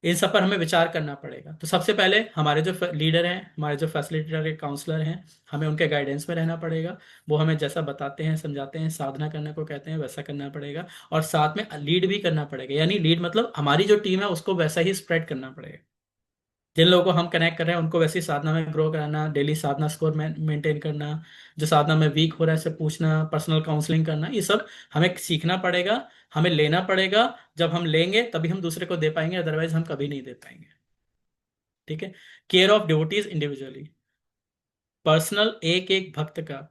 इन सब पर हमें विचार करना पड़ेगा। तो सबसे पहले हमारे जो लीडर हैं, हमारे जो फैसिलिटेटर के काउंसलर हैं, हमें उनके गाइडेंस में रहना पड़ेगा। वो हमें जैसा बताते हैं, समझाते हैं, साधना करने को कहते हैं, वैसा करना पड़ेगा। और साथ में लीड भी करना पड़ेगा, यानी लीड मतलब हमारी जो टीम है उसको वैसा ही स्प्रेड करना पड़ेगा। जिन लोगों को हम कनेक्ट कर रहे हैं उनको वैसी साधना में ग्रो कराना, डेली साधना स्कोर मेंटेन करना, जो साधना में वीक हो रहा है से पूछना, पर्सनल काउंसलिंग करना, ये सब हमें सीखना पड़ेगा, हमें लेना पड़ेगा। जब हम लेंगे तभी हम दूसरे को दे पाएंगे, अदरवाइज हम कभी नहीं दे पाएंगे। ठीक है। Care of devotees individually, personal एक एक भक्त का,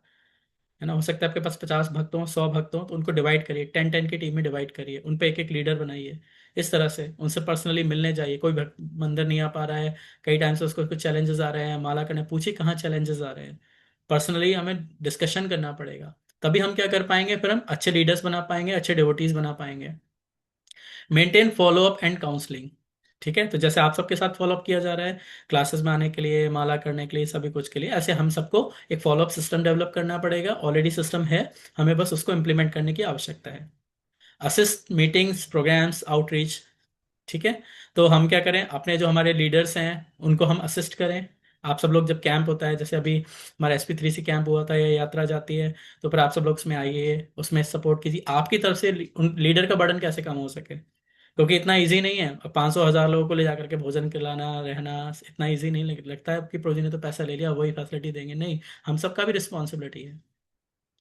है ना। हो सकता है आपके पास 50 भक्त हों, 100 भक्त हों, तो उनको डिवाइड करिए, 10-10 की टीम में डिवाइड करिए, उन पे एक एक लीडर बनाइए। इस तरह से उनसे पर्सनली मिलने जाइए। कोई भक्त मंदिर नहीं आ पा रहा है, कई टाइम से उसको कुछ चैलेंजेस आ रहे हैं, माला करने पूछिए कहाँ चैलेंजेस आ रहे हैं, पर्सनली हमें डिस्कशन करना पड़ेगा। तभी हम क्या कर पाएंगे, फिर हम अच्छे लीडर्स बना पाएंगे, अच्छे डिवोटीज बना पाएंगे। Maintain follow up and counselling. ठीक है। तो जैसे आप सबके साथ फॉलोअप किया जा रहा है, क्लासेस में आने के लिए, माला करने के लिए, सभी कुछ के लिए, ऐसे हम सबको एक फॉलोअप सिस्टम डेवलप करना पड़ेगा। ऑलरेडी सिस्टम है, हमें बस उसको इम्प्लीमेंट करने की आवश्यकता है। Assist meetings, programs, outreach. ठीक है। तो हम क्या करें, अपने जो हमारे लीडर्स हैं उनको हम असिस्ट करें। आप सब लोग जब कैंप होता है, जैसे अभी हमारा SP3C कैंप हुआ था या यात्रा जाती है, तो फिर आप सब लोग उसमें आइए, उसमें सपोर्ट कीजिए। आपकी तरफ से उन लीडर का बर्डन कैसे कम हो सके, क्योंकि इतना इजी नहीं है 500 1000 लोगों को ले जाकर के भोजन खिलाना, रहना, इतना इजी नहीं लगता है कि प्रोजी ने तो पैसा ले लिया वही फैसिलिटी देंगे, नहीं। हम सबका भी रिस्पॉन्सिबिलिटी है।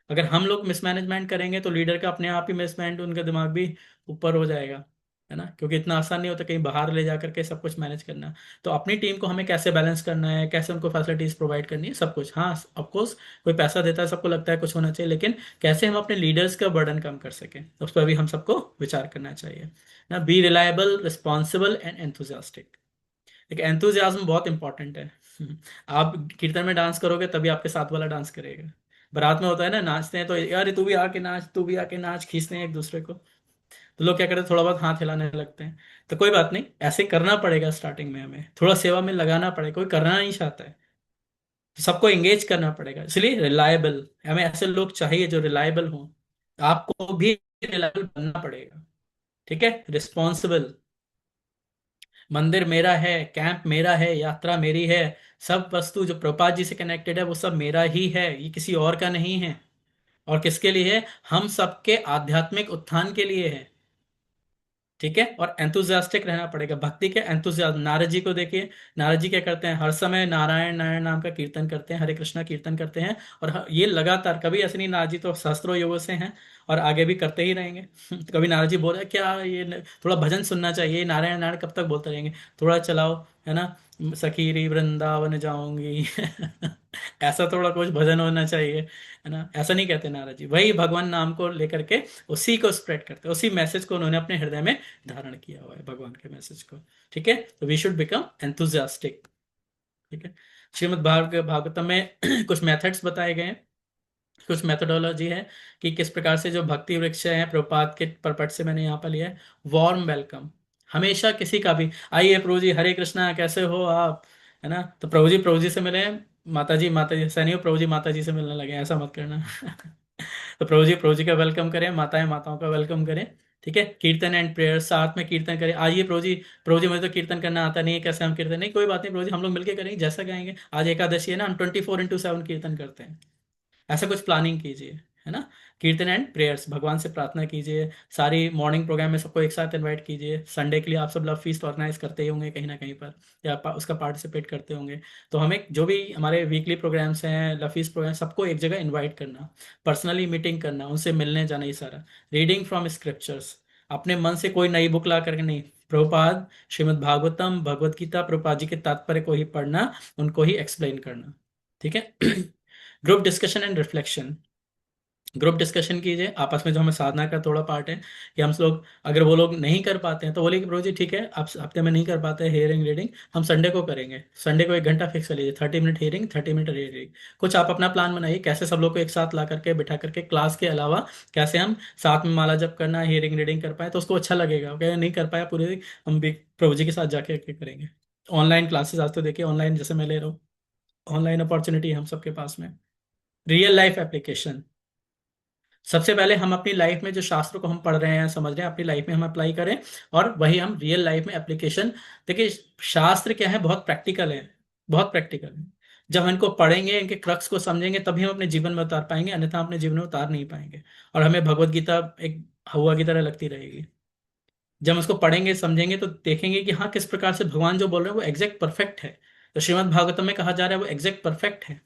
अगर हम लोग मिसमैनेजमेंट करेंगे तो लीडर का अपने आप ही मिसमैनेज, उनका दिमाग भी ऊपर हो जाएगा, है ना। क्योंकि इतना आसान नहीं होता कहीं बाहर ले जा करके सब कुछ मैनेज करना। तो अपनी टीम को हमें कैसे बैलेंस करना है, कैसे उनको फैसिलिटीज प्रोवाइड करनी है, सब कुछ। हाँ, ऑफ कोर्स कोई पैसा देता है, सबको लगता है कुछ होना चाहिए, लेकिन कैसे हम अपने लीडर्स का बर्डन कम कर सकें, उस पर भी हम सबको विचार करना चाहिए ना। B reliable, responsible and enthusiastic. एक एंथुजियाज्म बहुत इंपॉर्टेंट है। आप कीर्तन में डांस करोगे तभी आपके साथ वाला डांस करेगा। बारात में होता है ना, नाचते हैं तो यार तू भी आके नाच, तू भी आके नाच, खींचते हैं एक दूसरे को। तो लोग क्या करते हैं, थोड़ा बहुत हाथ हिलाने लगते हैं। तो कोई बात नहीं, ऐसे करना पड़ेगा स्टार्टिंग में, हमें थोड़ा सेवा में लगाना पड़ेगा, कोई करना नहीं चाहता है, तो सबको एंगेज करना पड़ेगा। इसलिए रिलायबल, हमें ऐसे लोग चाहिए जो रिलायबल हों। आपको भी रिलायबल बनना पड़ेगा। ठीक है। रिस्पॉन्सिबल, मंदिर मेरा है, कैंप मेरा है, यात्रा मेरी है, सब वस्तु जो प्रभुपाद जी से कनेक्टेड है वो सब मेरा ही है, ये किसी और का नहीं है। और किसके लिए है, हम सबके आध्यात्मिक उत्थान के लिए है। ठीक है। और एंथुजियास्टिक रहना पड़ेगा, भक्ति के एंथुजियाज्म। नारद जी को देखिए, नारद जी क्या करते हैं, हर समय नारायण नारायण नाम का कीर्तन करते हैं, हरे कृष्णा कीर्तन करते हैं। और ये लगातार, कभी ऐसे नहीं, नारद जी तो सहस्त्रों युगों से हैं और आगे भी करते ही रहेंगे। तो कभी नारद जी बोल रहे क्या ये थोड़ा भजन सुनना चाहिए, नारायण नारायण कब तक बोलते रहेंगे, थोड़ा चलाओ, है ना। सखीरी वृंदावन जाऊंगी। ऐसा थोड़ा कुछ भजन होना चाहिए, है ना। ऐसा नहीं कहते नारद जी, वही भगवान नाम को लेकर के उसी को स्प्रेड करते हैं, उसी मैसेज को उन्होंने अपने हृदय में धारण किया हुआ है, भगवान के मैसेज को। ठीक है। तो वी शुड बिकम एंथुजियास्टिक। ठीक है। श्रीमद् भागवतम में कुछ मेथड्स बताए गए हैं, कुछ मेथोडोलॉजी है कि किस प्रकार से जो भक्ति वृक्ष है, प्रभुपाद के परपट से मैंने यहाँ पर लिया है। वार्म वेलकम, हमेशा किसी का भी, आइए प्रभु जी, हरे कृष्णा, कैसे हो आप, है ना। तो प्रभु जी से मिले, माता जी सैनिक प्रभु जी माता जी से मिलने लगे, ऐसा मत करना। तो प्रभु जी का वेलकम करें, माताएं माताओं का वेलकम करें। ठीक है। कीर्तन एंड प्रेयर, साथ में कीर्तन करें। आइए प्रभु जी मुझे तो कीर्तन करना आता नहीं है, कैसे हम कीर्तन, नहीं कोई बात नहीं प्रभु जी, हम लोग मिलकर करेंगे, जैसा गाएंगे। आज एकादशी है ना, हम 24x7 कीर्तन करते हैं, ऐसा कुछ प्लानिंग कीजिए, है ना। कीर्तन एंड प्रेयर्स, भगवान से प्रार्थना कीजिए। सारी मॉर्निंग प्रोग्राम में सबको एक साथ इनवाइट कीजिए। संडे के लिए आप सब लव फीस्ट ऑर्गेनाइज करते ही होंगे कहीं ना कहीं पर, या उसका पार्टिसिपेट करते होंगे। तो हमें जो भी हमारे वीकली प्रोग्राम्स हैं, लव फीस्ट प्रोग्राम, सबको एक जगह इन्वाइट करना, पर्सनली मीटिंग करना, उनसे मिलने जाना, ये सारा। रीडिंग फ्रॉम स्क्रिप्चर्स, अपने मन से कोई नई बुक ला करके नहीं, प्रभुपाद श्रीमद् भागवतम, भगवत गीता, प्रभुपाद जी के तात्पर्य को ही पढ़ना, उनको ही एक्सप्लेन करना। ठीक है। Group discussion and reflection, group discussion कीजिए आपस में। जो हमें साधना का थोड़ा पार्ट है कि हम लोग, अगर वो लोग नहीं कर पाते हैं तो बोले कि प्रभु जी ठीक है, आप हफ्ते में नहीं कर पाते हैं हेयरिंग रीडिंग, हम संडे को करेंगे। संडे को 1 घंटा फिक्स कर लीजिए, 30 मिनट हेयरिंग, 30 मिनट रीडिंग। कुछ आप अपना प्लान बनाइए कैसे सब लोग को एक साथ ला करके बिठा करके, क्लास के अलावा कैसे हम साथ में माला जप करना, हेयरिंग रीडिंग कर पाए तो उसको अच्छा लगेगा। ओके, नहीं कर पाया पूरे, हम भी प्रभु जी के साथ जाके करेंगे। ऑनलाइन क्लासेस आज तो देखिए, ऑनलाइन जैसे मैं ले रहा हूँ, ऑनलाइन अपॉर्चुनिटी है हम सबके पास में। रियल लाइफ एप्लीकेशन, सबसे पहले हम अपनी लाइफ में जो शास्त्रों को हम पढ़ रहे हैं, समझ रहे हैं, अपनी लाइफ में हम अप्लाई करें, और वही हम रियल लाइफ में एप्लीकेशन। देखिए, शास्त्र क्या है, बहुत प्रैक्टिकल है, बहुत प्रैक्टिकल है। जब हम इनको पढ़ेंगे, इनके क्रक्स को समझेंगे, तभी हम अपने जीवन में उतार पाएंगे, अन्यथा हम अपने जीवन में उतार नहीं पाएंगे। और हमें भगवत गीता एक हवा की तरह लगती रहेगी। जब हम उसको पढ़ेंगे समझेंगे तो देखेंगे कि हाँ, किस प्रकार से भगवान जो बोल रहे हैं वो एग्जैक्ट परफेक्ट है। तो श्रीमद् भागवतम में कहा जा रहा है वो एग्जैक्ट परफेक्ट है।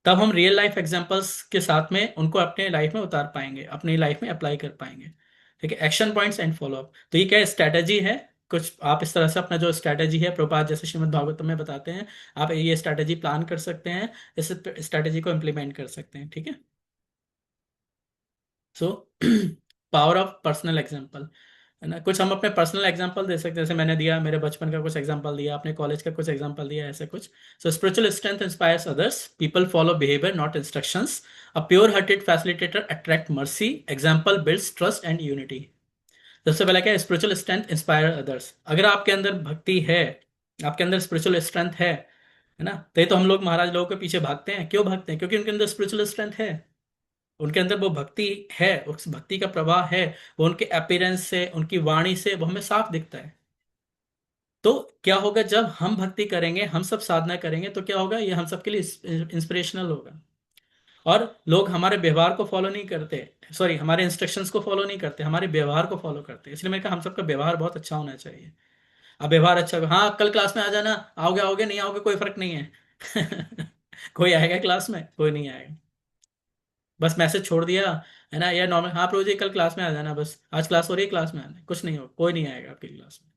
तब हम रियल लाइफ एग्जांपल्स के साथ में उनको अपने लाइफ में उतार पाएंगे, अपनी लाइफ में अप्लाई कर पाएंगे। ठीक है, action points and follow up, तो ये क्या स्ट्रैटेजी है। कुछ आप इस तरह से अपना जो स्ट्रैटेजी है, प्रभुपाद जैसे श्रीमद् भागवतम में बताते हैं, आप ये स्ट्रैटेजी प्लान कर सकते हैं, इस स्ट्रैटेजी को इम्प्लीमेंट कर सकते हैं। ठीक है। So power of personal example, है ना। कुछ हम अपने पर्सनल एग्जांपल दे सकते हैं, जैसे मैंने दिया, मेरे बचपन का कुछ एग्जांपल दिया, अपने कॉलेज का कुछ एग्जांपल दिया, ऐसे कुछ। सो spiritual strength inspires others, people follow behaviour not instructions, a pure hearted facilitator attract mercy, example builds trust and unity. सबसे पहला क्या है, स्पिरिचुअल स्ट्रेंथ इंस्पायर अदर्स। अगर आपके अंदर भक्ति है, आपके अंदर स्पिरिचुअल स्ट्रेंथ है ना, तो ये तो हम लोग महाराज लोगों के पीछे भागते हैं। क्यों भागते हैं? क्योंकि उनके अंदर स्पिरिचुअल स्ट्रेंथ है, उनके अंदर वो भक्ति है, उस भक्ति का प्रवाह है। वो उनके अपीयरेंस से, उनकी वाणी से वो हमें साफ दिखता है। तो क्या होगा, जब हम भक्ति करेंगे, हम सब साधना करेंगे, तो क्या होगा, ये हम सबके लिए इंस्पिरेशनल होगा। और लोग हमारे व्यवहार को फॉलो नहीं करते, सॉरी, हमारे इंस्ट्रक्शंस को फॉलो नहीं करते, हमारे व्यवहार को फॉलो करते हैं। इसलिए मैंने कहा हम सबका व्यवहार बहुत अच्छा होना चाहिए। अब व्यवहार अच्छा होगा, हाँ कल क्लास में आ जाना, आओगे आओगे, नहीं आओगे कोई फर्क नहीं है। कोई आएगा क्लास में, कोई नहीं आएगा। बस मैसेज छोड़ दिया, है ना, या नॉर्मल, हाँ प्रभु जी कल क्लास में आ जाना, बस आज क्लास हो रही है, क्लास में आना है। कुछ नहीं हो, कोई नहीं आएगा आपकी क्लास में।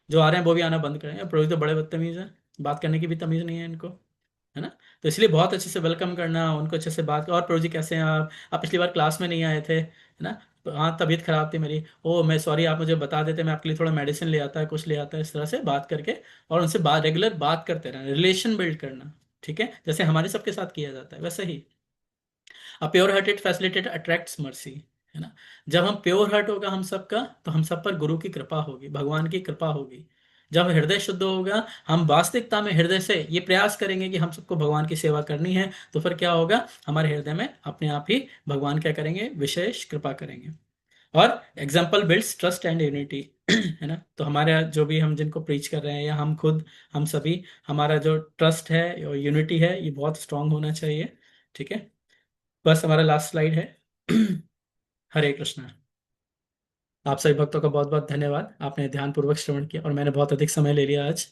जो आ रहे हैं वो भी आना बंद करें। प्रभु जी तो बड़े बदतमीज हैं, बात करने की भी तमीज नहीं है इनको, है ना। तो इसलिए बहुत अच्छे से वेलकम करना, उनको अच्छे से बात, और प्रभु जी कैसे हैं आप पिछली बार क्लास में नहीं आए थे, है ना। तो हाँ तबीयत खराब थी मेरी, ओ मैं सॉरी, आप मुझे बता देते, मैं आपके लिए थोड़ा मेडिसिन ले आता है, कुछ ले आता है, इस तरह से बात करके। और उनसे बात, रेगुलर बात करते रहना, रिलेशन बिल्ड करना। ठीक है, जैसे हमारे सबके साथ किया जाता है वैसे ही। A pure hearted facilitator attracts mercy, है ना। जब हम प्योर हार्ट होगा हम सबका, तो हम सब पर गुरु की कृपा होगी, भगवान की कृपा होगी। जब हृदय शुद्ध होगा, हम वास्तविकता में हृदय से ये प्रयास करेंगे कि हम सबको भगवान की सेवा करनी है, तो फिर क्या होगा, हमारे हृदय में अपने आप ही भगवान क्या करेंगे, विशेष कृपा करेंगे। और example builds trust and unity, है ना। तो हमारे जो भी हम जिनको प्रीच कर रहे हैं, या हम खुद, हम सभी, हमारा जो ट्रस्ट है और यूनिटी है, ये बहुत स्ट्रांग होना चाहिए। ठीक है। बस हमारा लास्ट स्लाइड है। हरे कृष्णा। आप सभी भक्तों का बहुत बहुत धन्यवाद, आपने ध्यानपूर्वक श्रवण किया, और मैंने बहुत अधिक समय ले लिया आज।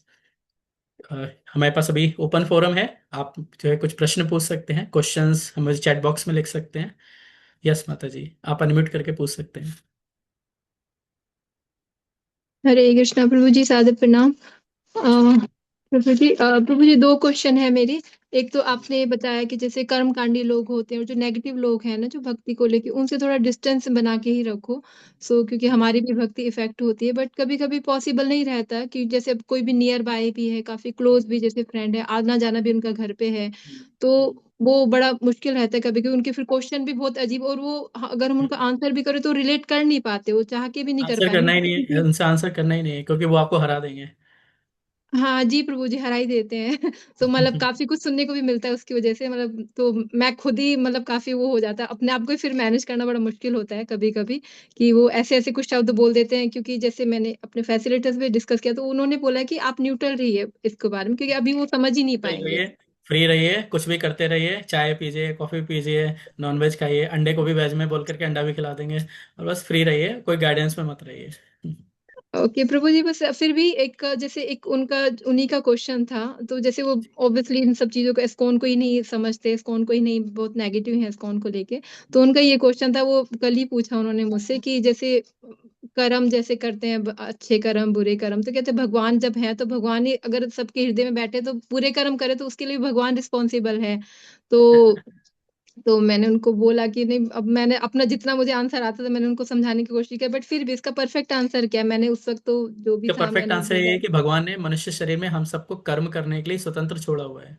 अ, हमारे पास अभी ओपन फोरम है, आप जो है कुछ प्रश्न पूछ सकते हैं, क्वेश्चंस हमारे चैट बॉक्स में लिख सकते हैं। यस माता जी, आप अनम्यूट करके पूछ सकते हैं। हरे कृष्णा प्रभु जी, सादर प्रणाम। प्रभु जी 2 क्वेश्चन है मेरे। एक तो आपने बताया कि जैसे कर्मकांडी लोग होते हैं और जो नेगेटिव लोग हैं ना, जो भक्ति को लेके, उनसे थोड़ा डिस्टेंस बना के ही रखो। क्योंकि हमारी भी भक्ति इफेक्ट होती है, बट कभी कभी पॉसिबल नहीं रहता कि जैसे अब कोई भी नियर बाय भी है, काफी क्लोज भी जैसे फ्रेंड है, आना जाना भी उनका घर पे है, तो वो बड़ा मुश्किल रहता है कभी कभी। उनके फिर क्वेश्चन भी बहुत अजीब, और वो अगर हम उनका आंसर भी करें तो रिलेट कर नहीं पाते, वो चाह के भी नहीं कर आंसर करना ही पाएंगे नहीं है, क्योंकि उनसे आंसर करना ही नहीं है, क्योंकि वो आपको हरा देंगे। हाँ जी प्रभु जी, हरा ही देते हैं। तो मतलब काफी कुछ सुनने को भी मिलता है उसकी वजह से, मतलब तो मैं खुद ही मतलब काफी वो हो जाता है, अपने आप को ही फिर मैनेज करना बड़ा मुश्किल होता है कभी कभी, कि वो ऐसे ऐसे कुछ शब्द बोल देते हैं। क्योंकि जैसे मैंने अपने फैसिलिटेटर्स पे डिस्कस किया, तो उन्होंने बोला कि आप न्यूट्रल रहिए इसके बारे में, क्योंकि अभी वो समझ ही नहीं सही पाएंगे। कहिए, फ्री रहिए, कुछ भी करते रहिए, चाय पीजिए, कॉफी पीजिए, नॉनवेज खाइए, अंडे को भी वेज में बोल करके अंडा भी खिला देंगे, और बस फ्री रहिए, कोई गाइडेंस में मत रहिए। ओके प्रभु जी, बस फिर भी एक जैसे एक उनका उन्हीं का क्वेश्चन था। तो जैसे वो ऑब्वियसली इन सब चीजों को इस्कॉन को ही नहीं समझते, इस्कॉन को ही नहीं, बहुत नेगेटिव है इस्कॉन को लेके। तो उनका ये क्वेश्चन था, वो कल ही पूछा उन्होंने मुझसे कि जैसे कर्म जैसे करते हैं, अच्छे कर्म बुरे कर्म, तो कहते हैं भगवान जब है तो भगवान ही अगर सबके हृदय में बैठे तो बुरे कर्म करे तो उसके लिए भगवान रिस्पॉन्सिबल है। तो मैंने उनको बोला कि नहीं, अब मैंने अपना जितना मुझे आंसर आता था मैंने उनको समझाने की कोशिश की, बट फिर भी इसका परफेक्ट आंसर क्या है, मैंने उस वक्त तो जो भी तो था परफेक्ट मैंने आंसर ये बोला। है कि भगवान ने मनुष्य शरीर में हम सबको कर्म करने के लिए स्वतंत्र छोड़ा हुआ है।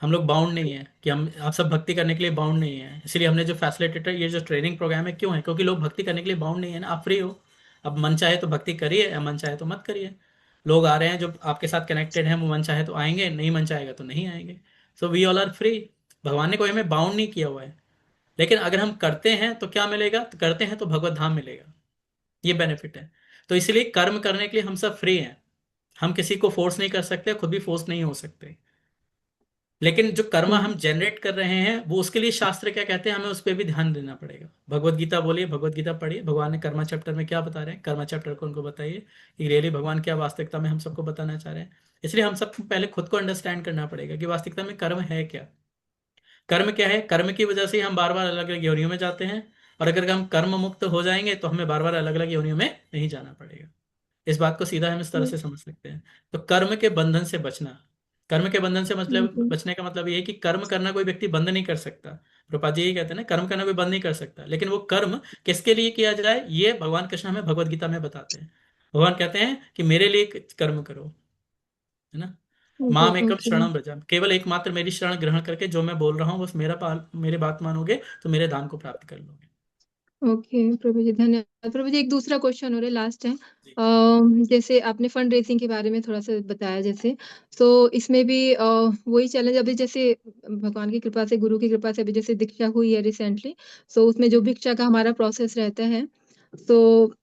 हम लोग बाउंड नहीं है कि हम आप सब भक्ति करने के लिए बाउंड नहीं है, इसलिए हमने जो फैसिलिटेटर ये जो ट्रेनिंग प्रोग्राम है क्यों है, क्योंकि लोग भक्ति करने के लिए बाउंड नहीं है ना, आप फ्री हो। अब मन चाहे तो भक्ति करिए, या मन चाहे तो मत करिए। लोग आ रहे हैं जो आपके साथ कनेक्टेड हैं, वो मन चाहे तो आएंगे, नहीं मन चाहेगा तो नहीं आएंगे। So we all are free. भगवान ने कोई हमें बाउंड नहीं किया हुआ है। लेकिन अगर हम करते हैं तो क्या मिलेगा, तो करते हैं तो भगवत धाम मिलेगा, ये बेनिफिट है। तो इसलिए कर्म करने के लिए हम सब फ्री हैं। हम किसी को फोर्स नहीं कर सकते, खुद भी फोर्स नहीं हो सकते। लेकिन जो कर्म हम जनरेट कर रहे हैं वो, उसके लिए शास्त्र क्या कहते हैं, हमें उस पर भी ध्यान देना पड़ेगा। भगवत गीता बोलिए, भगवत गीता पढ़िए, भगवान ने कर्मा चैप्टर में क्या बता रहे हैं, कर्मा चैप्टर को उनको बताइए कि रियली भगवान क्या वास्तविकता में हम सबको बताना चाह रहे हैं। इसलिए हम सबको पहले खुद को अंडरस्टैंड करना पड़ेगा कि वास्तविकता में कर्म है क्या। कर्म क्या है, कर्म की वजह से ही हम बार बार अलग अलग योनियों में जाते हैं। और अगर हम कर्म मुक्त हो जाएंगे तो हमें बार बार अलग अलग योनियों में नहीं जाना पड़ेगा। इस बात को सीधा हम इस तरह से समझ सकते हैं। तो कर्म के बंधन से बचना, कर्म के बंधन से मतलब बचने का मतलब ये है कि कर्म करना कोई व्यक्ति बंद नहीं कर सकता। प्रभुपाद जी यही कहते हैं ना, कर्म करना कोई बंद नहीं कर सकता, लेकिन वो कर्म किसके लिए किया जाए ये भगवान कृष्ण हमें भगवत गीता में बताते हैं। भगवान कहते हैं कि मेरे लिए कर्म करो, है ना। ओके माम एकम ओके शरणम व्रजम, केवल एकमात्र मेरी शरण ग्रहण करके जो मैं बोल रहा हूँ बस मेरे बात मानोगे तो मेरे दान को प्राप्त कर लोगे। ओके प्रभु जी, धन्यवाद प्रभु जी। एक दूसरा क्वेश्चन हो रहा है, लास्ट है। जी। जैसे आपने फंड रेजिंग के बारे में थोड़ा सा बताया, जैसे तो इसमें भी वही चैलेंज अभी जैसे भगवान की कृपा से, गुरु की कृपा से अभी जैसे दीक्षा हुई है रिसेंटली। सो उसमें जो भिक्षा का हमारा प्रोसेस रहता है, तो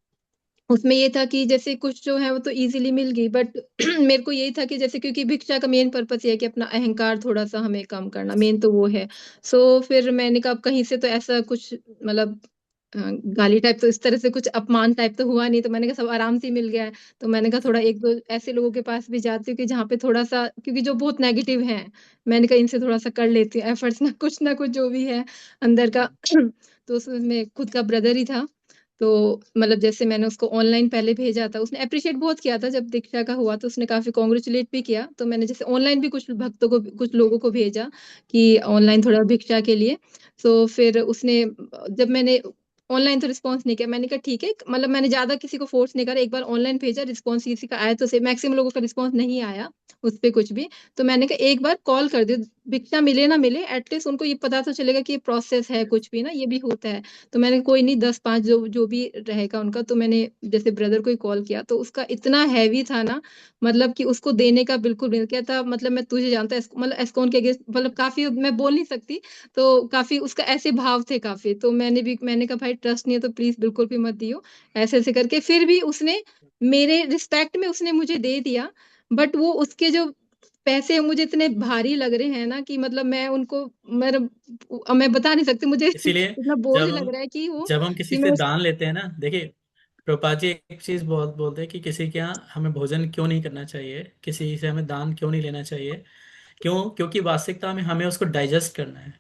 उसमें ये था कि जैसे कुछ जो है वो तो इजीली मिल गई, बट मेरे को यही था कि जैसे क्योंकि भिक्षा का मेन पर्पस ये है कि अपना अहंकार थोड़ा सा हमें कम करना, यस। मेन तो वो है। सो फिर मैंने कहा अब कहीं से तो ऐसा कुछ मतलब गाली टाइप तो इस तरह से कुछ अपमान टाइप तो हुआ नहीं, तो मैंने कहा सब आराम से ही मिल गया है। तो मैंने कहा थोड़ा एक दो ऐसे लोगों के पास भी जाती हूँ कि जहाँ पे थोड़ा सा, क्योंकि जो बहुत नेगेटिव है, मैंने कहा इनसे थोड़ा सा कर लेती हूँ एफर्ट्स ना कुछ जो भी है अंदर का। तो उसमें खुद का ब्रदर ही था। तो मतलब जैसे मैंने उसको ऑनलाइन पहले भेजा था, उसने अप्रिशिएट बहुत किया था जब दीक्षा का हुआ, तो उसने काफी कॉन्ग्रेचुलेट भी किया। तो मैंने जैसे ऑनलाइन भी कुछ भक्तों को, कुछ लोगों को भेजा कि ऑनलाइन थोड़ा भिक्षा के लिए। तो फिर उसने, जब मैंने ऑनलाइन तो रिस्पॉन्स नहीं किया, मैंने कहा ठीक है, मतलब मैंने ज्यादा किसी को फोर्स नहीं करा, एक बार ऑनलाइन भेजा, रिस्पॉन्स किसी का आया तो से मैक्सिमम लोगों का रिस्पॉन्स नहीं आया उस पे कुछ भी। तो मैंने कहा एक बार कॉल कर दो, भिक्षा मिले ना मिले एटलीस्ट उनको ये पता तो चलेगा कि ये प्रोसेस है, कुछ भी ना ये भी होता है। तो मैंने कोई नहीं, 10 5 जो जो भी रहेगा उनका, तो मैंने जैसे ब्रदर को ही कॉल किया, तो उसका इतना हैवी था ना, मतलब कि उसको देने का बिल्कुल भी नहीं, क्या था मतलब मैं तुझे जानता है, मतलब एस्कॉन के अगेंस्ट, मतलब काफी मैं बोल नहीं सकती। तो काफी उसका ऐसे भाव थे काफी, तो मैंने कहा भाई ट्रस्ट नहीं है तो प्लीज बिल्कुल भी मत दियो, ऐसे ऐसे करके फिर भी उसने मेरे रिस्पेक्ट में उसने मुझे दे दिया। बट वो उसके जो पैसे मुझे इतने भारी लग रहे हैं ना कि मतलब मैं उनको, मैं बता नहीं सकती, मुझे इसीलिए इतना बोझ जब लग हम रहा है कि वो, जब हम किसी कि से मैं दान लेते हैं ना, देखिए, प्रभुपाद जी एक चीज बहुत बोलते हैं कि किसी के यहाँ हमें भोजन क्यों नहीं करना चाहिए, किसी से हमें दान क्यों नहीं लेना चाहिए। क्यों, क्योंकि वास्तविकता में हमें उसको डाइजेस्ट करना है।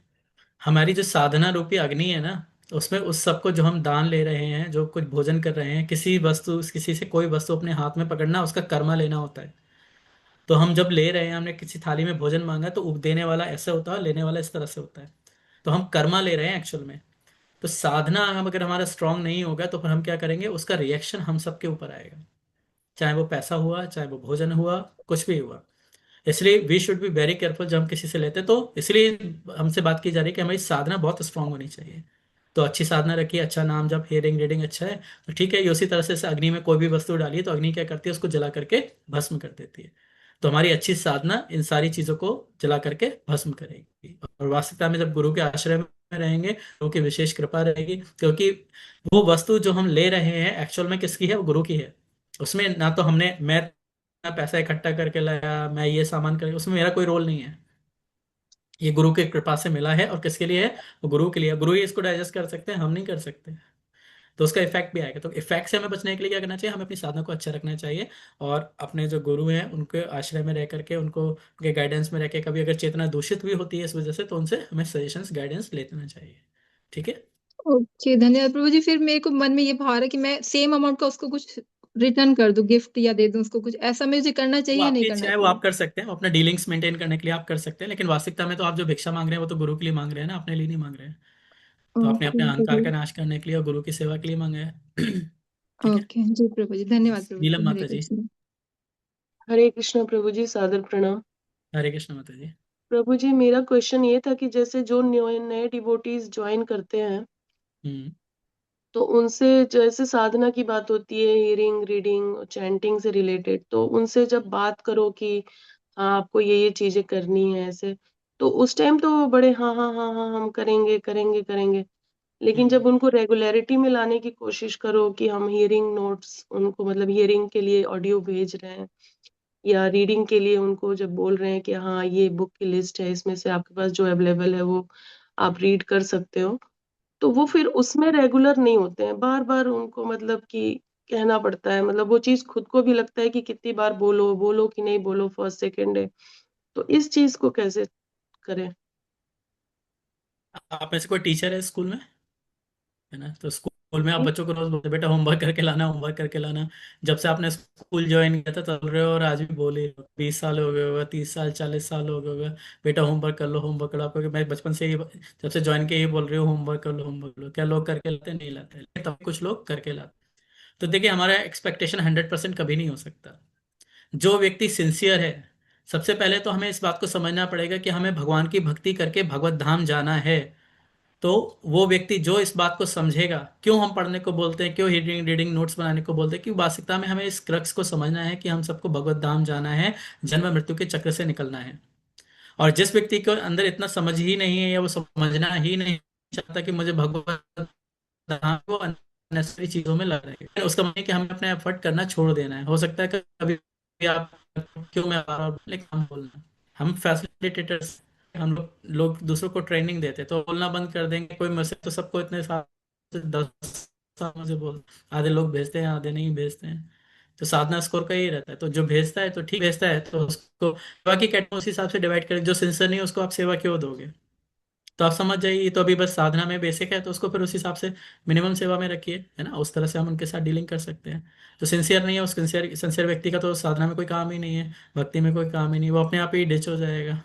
हमारी जो साधना रूपी अग्नि है ना, उसमें उस सबको जो हम दान ले रहे हैं, जो कुछ भोजन कर रहे हैं, किसी से कोई वस्तु अपने हाथ में पकड़ना, उसका कर्मा लेना होता है। तो हम जब ले रहे हैं, हमने किसी थाली में भोजन मांगा तो देने वाला ऐसे होता है, लेने वाला इस तरह से होता है। तो हम कर्मा ले रहे हैं एक्चुअल में। तो साधना हम अगर हमारा स्ट्रांग नहीं होगा तो फिर हम क्या करेंगे, उसका रिएक्शन हम सबके ऊपर आएगा। चाहे वो पैसा हुआ, चाहे वो भोजन हुआ, कुछ भी हुआ। इसलिए we should be very careful जब हम किसी से लेते हैं। तो इसलिए हमसे बात की जा रही है कि हमारी साधना बहुत स्ट्रांग होनी चाहिए। तो अच्छी साधना रखिए, अच्छा नाम जब, हेयरिंग रीडिंग अच्छा है तो ठीक है, ये उसी तरह से अग्नि में कोई भी वस्तु डालिए तो अग्नि क्या करती है, उसको जला करके भस्म कर देती है। तो हमारी अच्छी साधना इन सारी चीजों को जला करके भस्म करेगी। और वास्तविकता में जब गुरु के आश्रय में रहेंगे, गुरु की विशेष कृपा रहेगी, क्योंकि वो वस्तु जो हम ले रहे हैं एक्चुअल में किसकी है, वो गुरु की है। उसमें ना तो मैं पैसा इकट्ठा करके लाया, मैं ये सामान कर, उसमें मेरा कोई रोल नहीं है। ये गुरु की कृपा से मिला है, और किसके लिए है? वो गुरु के लिए। गुरु ही इसको डाइजेस्ट कर सकते हैं, हम नहीं कर सकते। तो उसका इफेक्ट भी आएगा। तो इफेक्ट से हमें बचने के लिए क्या करना चाहिए? हमें अपनी साधना को अच्छा रखना चाहिए, और अपने जो गुरु हैं उनके आश्रय में रह करके, उनको उनके गाइडेंस में रह के, कभी अगर चेतना दूषित भी होती है इस वजह से, तो उनसे हमें सजेशंस गाइडेंस लेना चाहिए। ठीक है। ओके, धन्यवाद प्रभु जी। फिर मेरे को मन में ये भाव आ रहा है कि मैं सेम अमाउंट का उसको कुछ रिटर्न कर दूं, गिफ्ट या दे दूं उसको कुछ, ऐसा मुझे करना वो चाहिए या नहीं आपकी करना इच्छा है, वो चाहिए? आप कर सकते हैं, वो अपने डीलिंग्स मेंटेन करने के लिए आप कर सकते हैं, लेकिन वास्तविकता में तो आप जो भिक्षा मांग रहे हैं वो तो गुरु के लिए मांग रहे हैं ना, अपने लिए नहीं मांग रहे हैं। तो आपने ओके अपने अहंकार प्रभु। का नाश करने के लिए और गुरु की सेवा के लिए मांगा है। ठीक है। ओके जी प्रभु जी, धन्यवाद प्रभु नीलम जी, हरे माता जी। कृष्ण। हरे कृष्ण प्रभु जी, सादर प्रणाम। हरे कृष्ण माता जी। प्रभु जी, मेरा क्वेश्चन ये था कि जैसे जो नए नए डिवोटीज ज्वाइन करते हैं, हम्म। तो उनसे जैसे साधना की बात होती है, हियरिंग, रीडिंग, चैंटिंग से रिलेटेड, तो उनसे जब बात करो कि हाँ आपको ये चीजें करनी है ऐसे, तो उस टाइम तो वो बड़े हाँ हाँ हाँ हाँ हम करेंगे करेंगे करेंगे। लेकिन हम्म। जब उनको रेगुलरिटी में लाने की कोशिश करो कि हम हियरिंग नोट्स उनको, मतलब हियरिंग के लिए ऑडियो भेज रहे हैं, या रीडिंग के लिए उनको जब बोल रहे हैं कि हाँ ये बुक की लिस्ट है, इसमें से आपके पास जो अवेलेबल है वो आप रीड कर सकते हो, तो वो फिर उसमें रेगुलर नहीं होते हैं, बार बार उनको मतलब कि कहना पड़ता है, मतलब वो चीज खुद को भी लगता है कि कितनी बार बोलो बोलो कि नहीं बोलो, फर्स्ट सेकेंड है, तो इस चीज को कैसे करें? आप में से कोई टीचर है स्कूल में? है ना, तो स्कूल में आप जी बच्चों को रोज बोलते बेटा होमवर्क करके लाना, होमवर्क करके लाना। जब से आपने स्कूल ज्वाइन किया था तब रहे हो, और आज भी बोले 20 साल हो गए होगा, 30 साल 40 साल हो गए होगा, बेटा होमवर्क कर लो, होमवर्क कर लो। आपको मैं बचपन से ही, जब से ज्वाइन किया, ये बोल रही हूँ होमवर्क कर लो, होमवर्क कर लो। क्या लोग करके लाते? नहीं लाते, लेकिन तब कुछ लोग करके लाते। तो देखिए, हमारा एक्सपेक्टेशन 100% कभी नहीं हो सकता। जो व्यक्ति सिंसियर है, सबसे पहले तो हमें इस बात को समझना पड़ेगा कि हमें भगवान की भक्ति करके भगवत धाम जाना है। तो वो व्यक्ति जो इस बात को समझेगा, क्यों हम पढ़ने को बोलते हैं, क्यों रीडिंग रीडिंग नोट्स बनाने को बोलते हैं, कि वास्तविकता में हमें इस क्रक्स को समझना है कि हम सबको भगवत धाम जाना है, जन्म मृत्यु के चक्र से निकलना है। और जिस व्यक्ति को अंदर इतना समझ ही नहीं है, या वो समझना ही नहीं चाहता कि मुझे भगवत धाम, वो अननेसेसरी चीजों में लग रहे हैं। उसका मतलब है कि हमें अपना एफर्ट करना छोड़ देना है। हो सकता है कि कभी भी आप, क्यों मैं बार बार, लेकिन हम बोलना, हम फैसिलिटेटर्स, हम लोग लोग दूसरों को ट्रेनिंग देते हैं, तो बोलना बंद कर देंगे कोई मैसेज, तो सबको इतने साल से 10 साल से बोल, आधे लोग भेजते हैं, आधे नहीं भेजते हैं। तो साधना स्कोर का ही रहता है, तो जो भेजता है तो ठीक भेजता है, तो उसको सेवा की कैटेगरी उस हिसाब से डिवाइड करें। जो सिंसियर नहीं है उसको आप सेवा क्यों दोगे? तो आप समझ जाइए, ये तो अभी बस साधना में बेसिक है, तो उसको फिर उस हिसाब से मिनिमम सेवा में रखिए, है ना। उस तरह से हम उनके साथ डीलिंग कर सकते हैं। जो सिंसियर नहीं है, उस सिंसियर सिंसियर व्यक्ति का तो साधना में कोई काम ही नहीं है, भक्ति में कोई काम ही नहीं, वो अपने आप ही डिच हो जाएगा।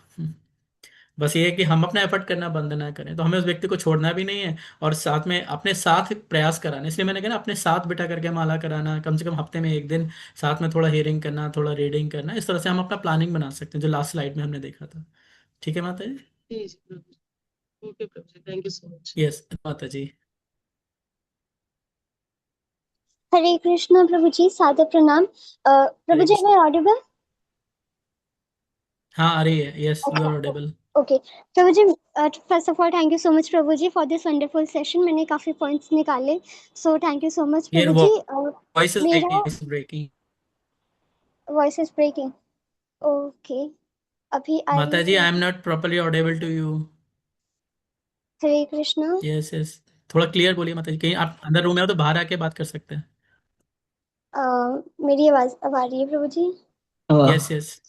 बस ये है कि हम अपना एफर्ट करना बंद ना करें, तो हमें उस व्यक्ति को छोड़ना भी नहीं है, और साथ में अपने साथ प्रयास कराना। इसलिए मैंने कहा ना, अपने साथ बिठा करके माला कराना, कम से कम हफ्ते में एक दिन साथ में थोड़ा हियरिंग करना, थोड़ा रीडिंग करना। इस तरह से हम अपना प्लानिंग बना सकते हैं, जो लास्ट स्लाइड में हमने देखा था। ठीक है माता जी। जी प्रभु जी। ओके प्रभु जी, thank you so much. Yes माता जी। हरे कृष्ण प्रभु जी, सादर प्रणाम। प्रभु हरे जी, कृष्ण। मैं ऑडिबल? हाँ आ रही है, यस यू अच्छा। Are audible. ओके प्रभु जी, first of all thank you so much प्रभु जी फॉर दिस वंडरफुल सेशन। मैंने काफी पॉइंट्स निकाले, so thank you so much your प्रभु जी। वॉइस मेरा is breaking. Voice is breaking. Okay, अभी आई माता जी, है? I am not properly audible to you. Hare Krishna. Yes yes, थोड़ा क्लियर बोलिए माता जी, कहीं आप अंदर रूम में हो तो बाहर आके बात कर सकते हैं। मेरी आवाज अब आ रही है प्रभु जी? Yes yes.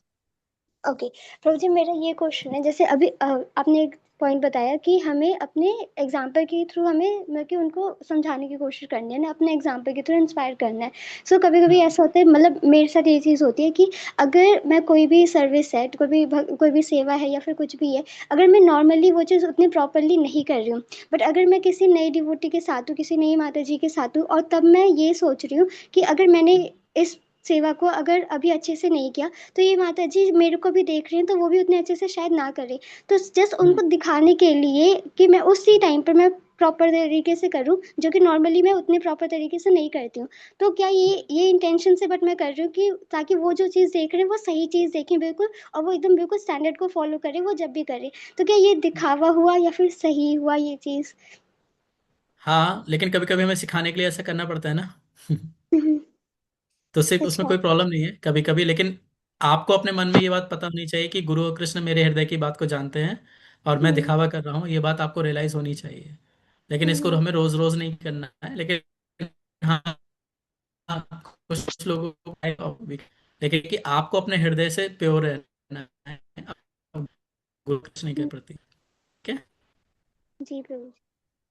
ओके प्रभु जी, मेरा ये क्वेश्चन है, जैसे अभी आपने एक पॉइंट बताया कि हमें अपने एग्जाम्पल के थ्रू हमें मतलब कि उनको समझाने की कोशिश करनी है ना, अपने एग्जाम्पल के थ्रू इंस्पायर करना है। सो कभी कभी ऐसा होता है, मतलब मेरे साथ ये चीज़ होती है कि अगर मैं कोई भी सर्विस है, कोई भी सेवा है या फिर कुछ भी है, अगर मैं नॉर्मली वो चीज़ उतनी प्रॉपरली नहीं कर रही हूँ, बट अगर मैं किसी नई डिवोटी के साथ हूँ, किसी नई माता जी के साथ हूँ, और तब मैं ये सोच रही हूँ कि अगर मैंने इस सेवा को अगर अभी अच्छे से नहीं किया, तो ये माता जी मेरे को भी देख रही हैं, तो वो भी उतने अच्छे से शायद ना करें। तो जस्ट हम्म। उनको दिखाने के लिए कि मैं उसी टाइम पर मैं प्रॉपर तरीके से करूं, जो कि नॉर्मली मैं उतने प्रॉपर तरीके से नहीं करती हूँ। तो क्या ये इंटेंशन से बट मैं कर रही हूँ कि ताकि वो जो चीज़ देख रहे हैं वो सही चीज़ देखें बिल्कुल, और वो एकदम बिल्कुल स्टैंडर्ड को फॉलो करें वो जब भी करें। तो क्या ये दिखावा हुआ या फिर सही हुआ ये चीज़? हाँ, लेकिन कभी कभी हमें सिखाने के लिए ऐसा करना पड़ता है ना। हम्म, तो सिर्फ उसमें अच्छा। कोई प्रॉब्लम नहीं है कभी कभी, लेकिन आपको अपने मन में ये बात पता होनी चाहिए कि गुरु और कृष्ण मेरे हृदय की बात को जानते हैं। और मैं दिखावा कर रहा हूँ, ये बात आपको रियलाइज होनी चाहिए। लेकिन इसको हमें रोज रोज नहीं करना है। लेकिन हाँ, कुछ लोगों को लेकिन कि आपको अपने हृदय से प्योर रहना है कृष्ण के प्रति। ठीक है। जी प्रभु जी।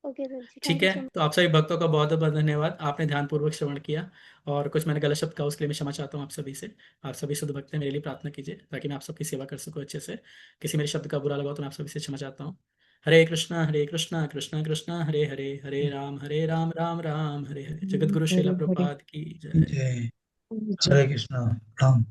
ओके प्रभु जी, ठीक थैंक यू है, सो मच। तो आप सभी भक्तों का बहुत बहुत धन्यवाद, आपने ध्यानपूर्वक श्रवण किया। और कुछ मैंने गलत शब्द कहा उसके लिए मैं क्षमा चाहता हूँ आप सभी से। आप सभी शुद्ध भक्त हैं, मेरे लिए प्रार्थना कीजिए ताकि मैं आप सबकी सेवा कर सकूँ अच्छे से। किसी मेरे शब्द का बुरा लगा हो तो मैं आप सभी से क्षमा चाहता हूँ। हरे कृष्णा कृष्णा कृष्णा हरे हरे, हरे राम राम राम हरे हरे। जगत गुरु श्रीला हरे हरे प्रभुपाद की जय। जय। जय। हरे कृष्णा। राम।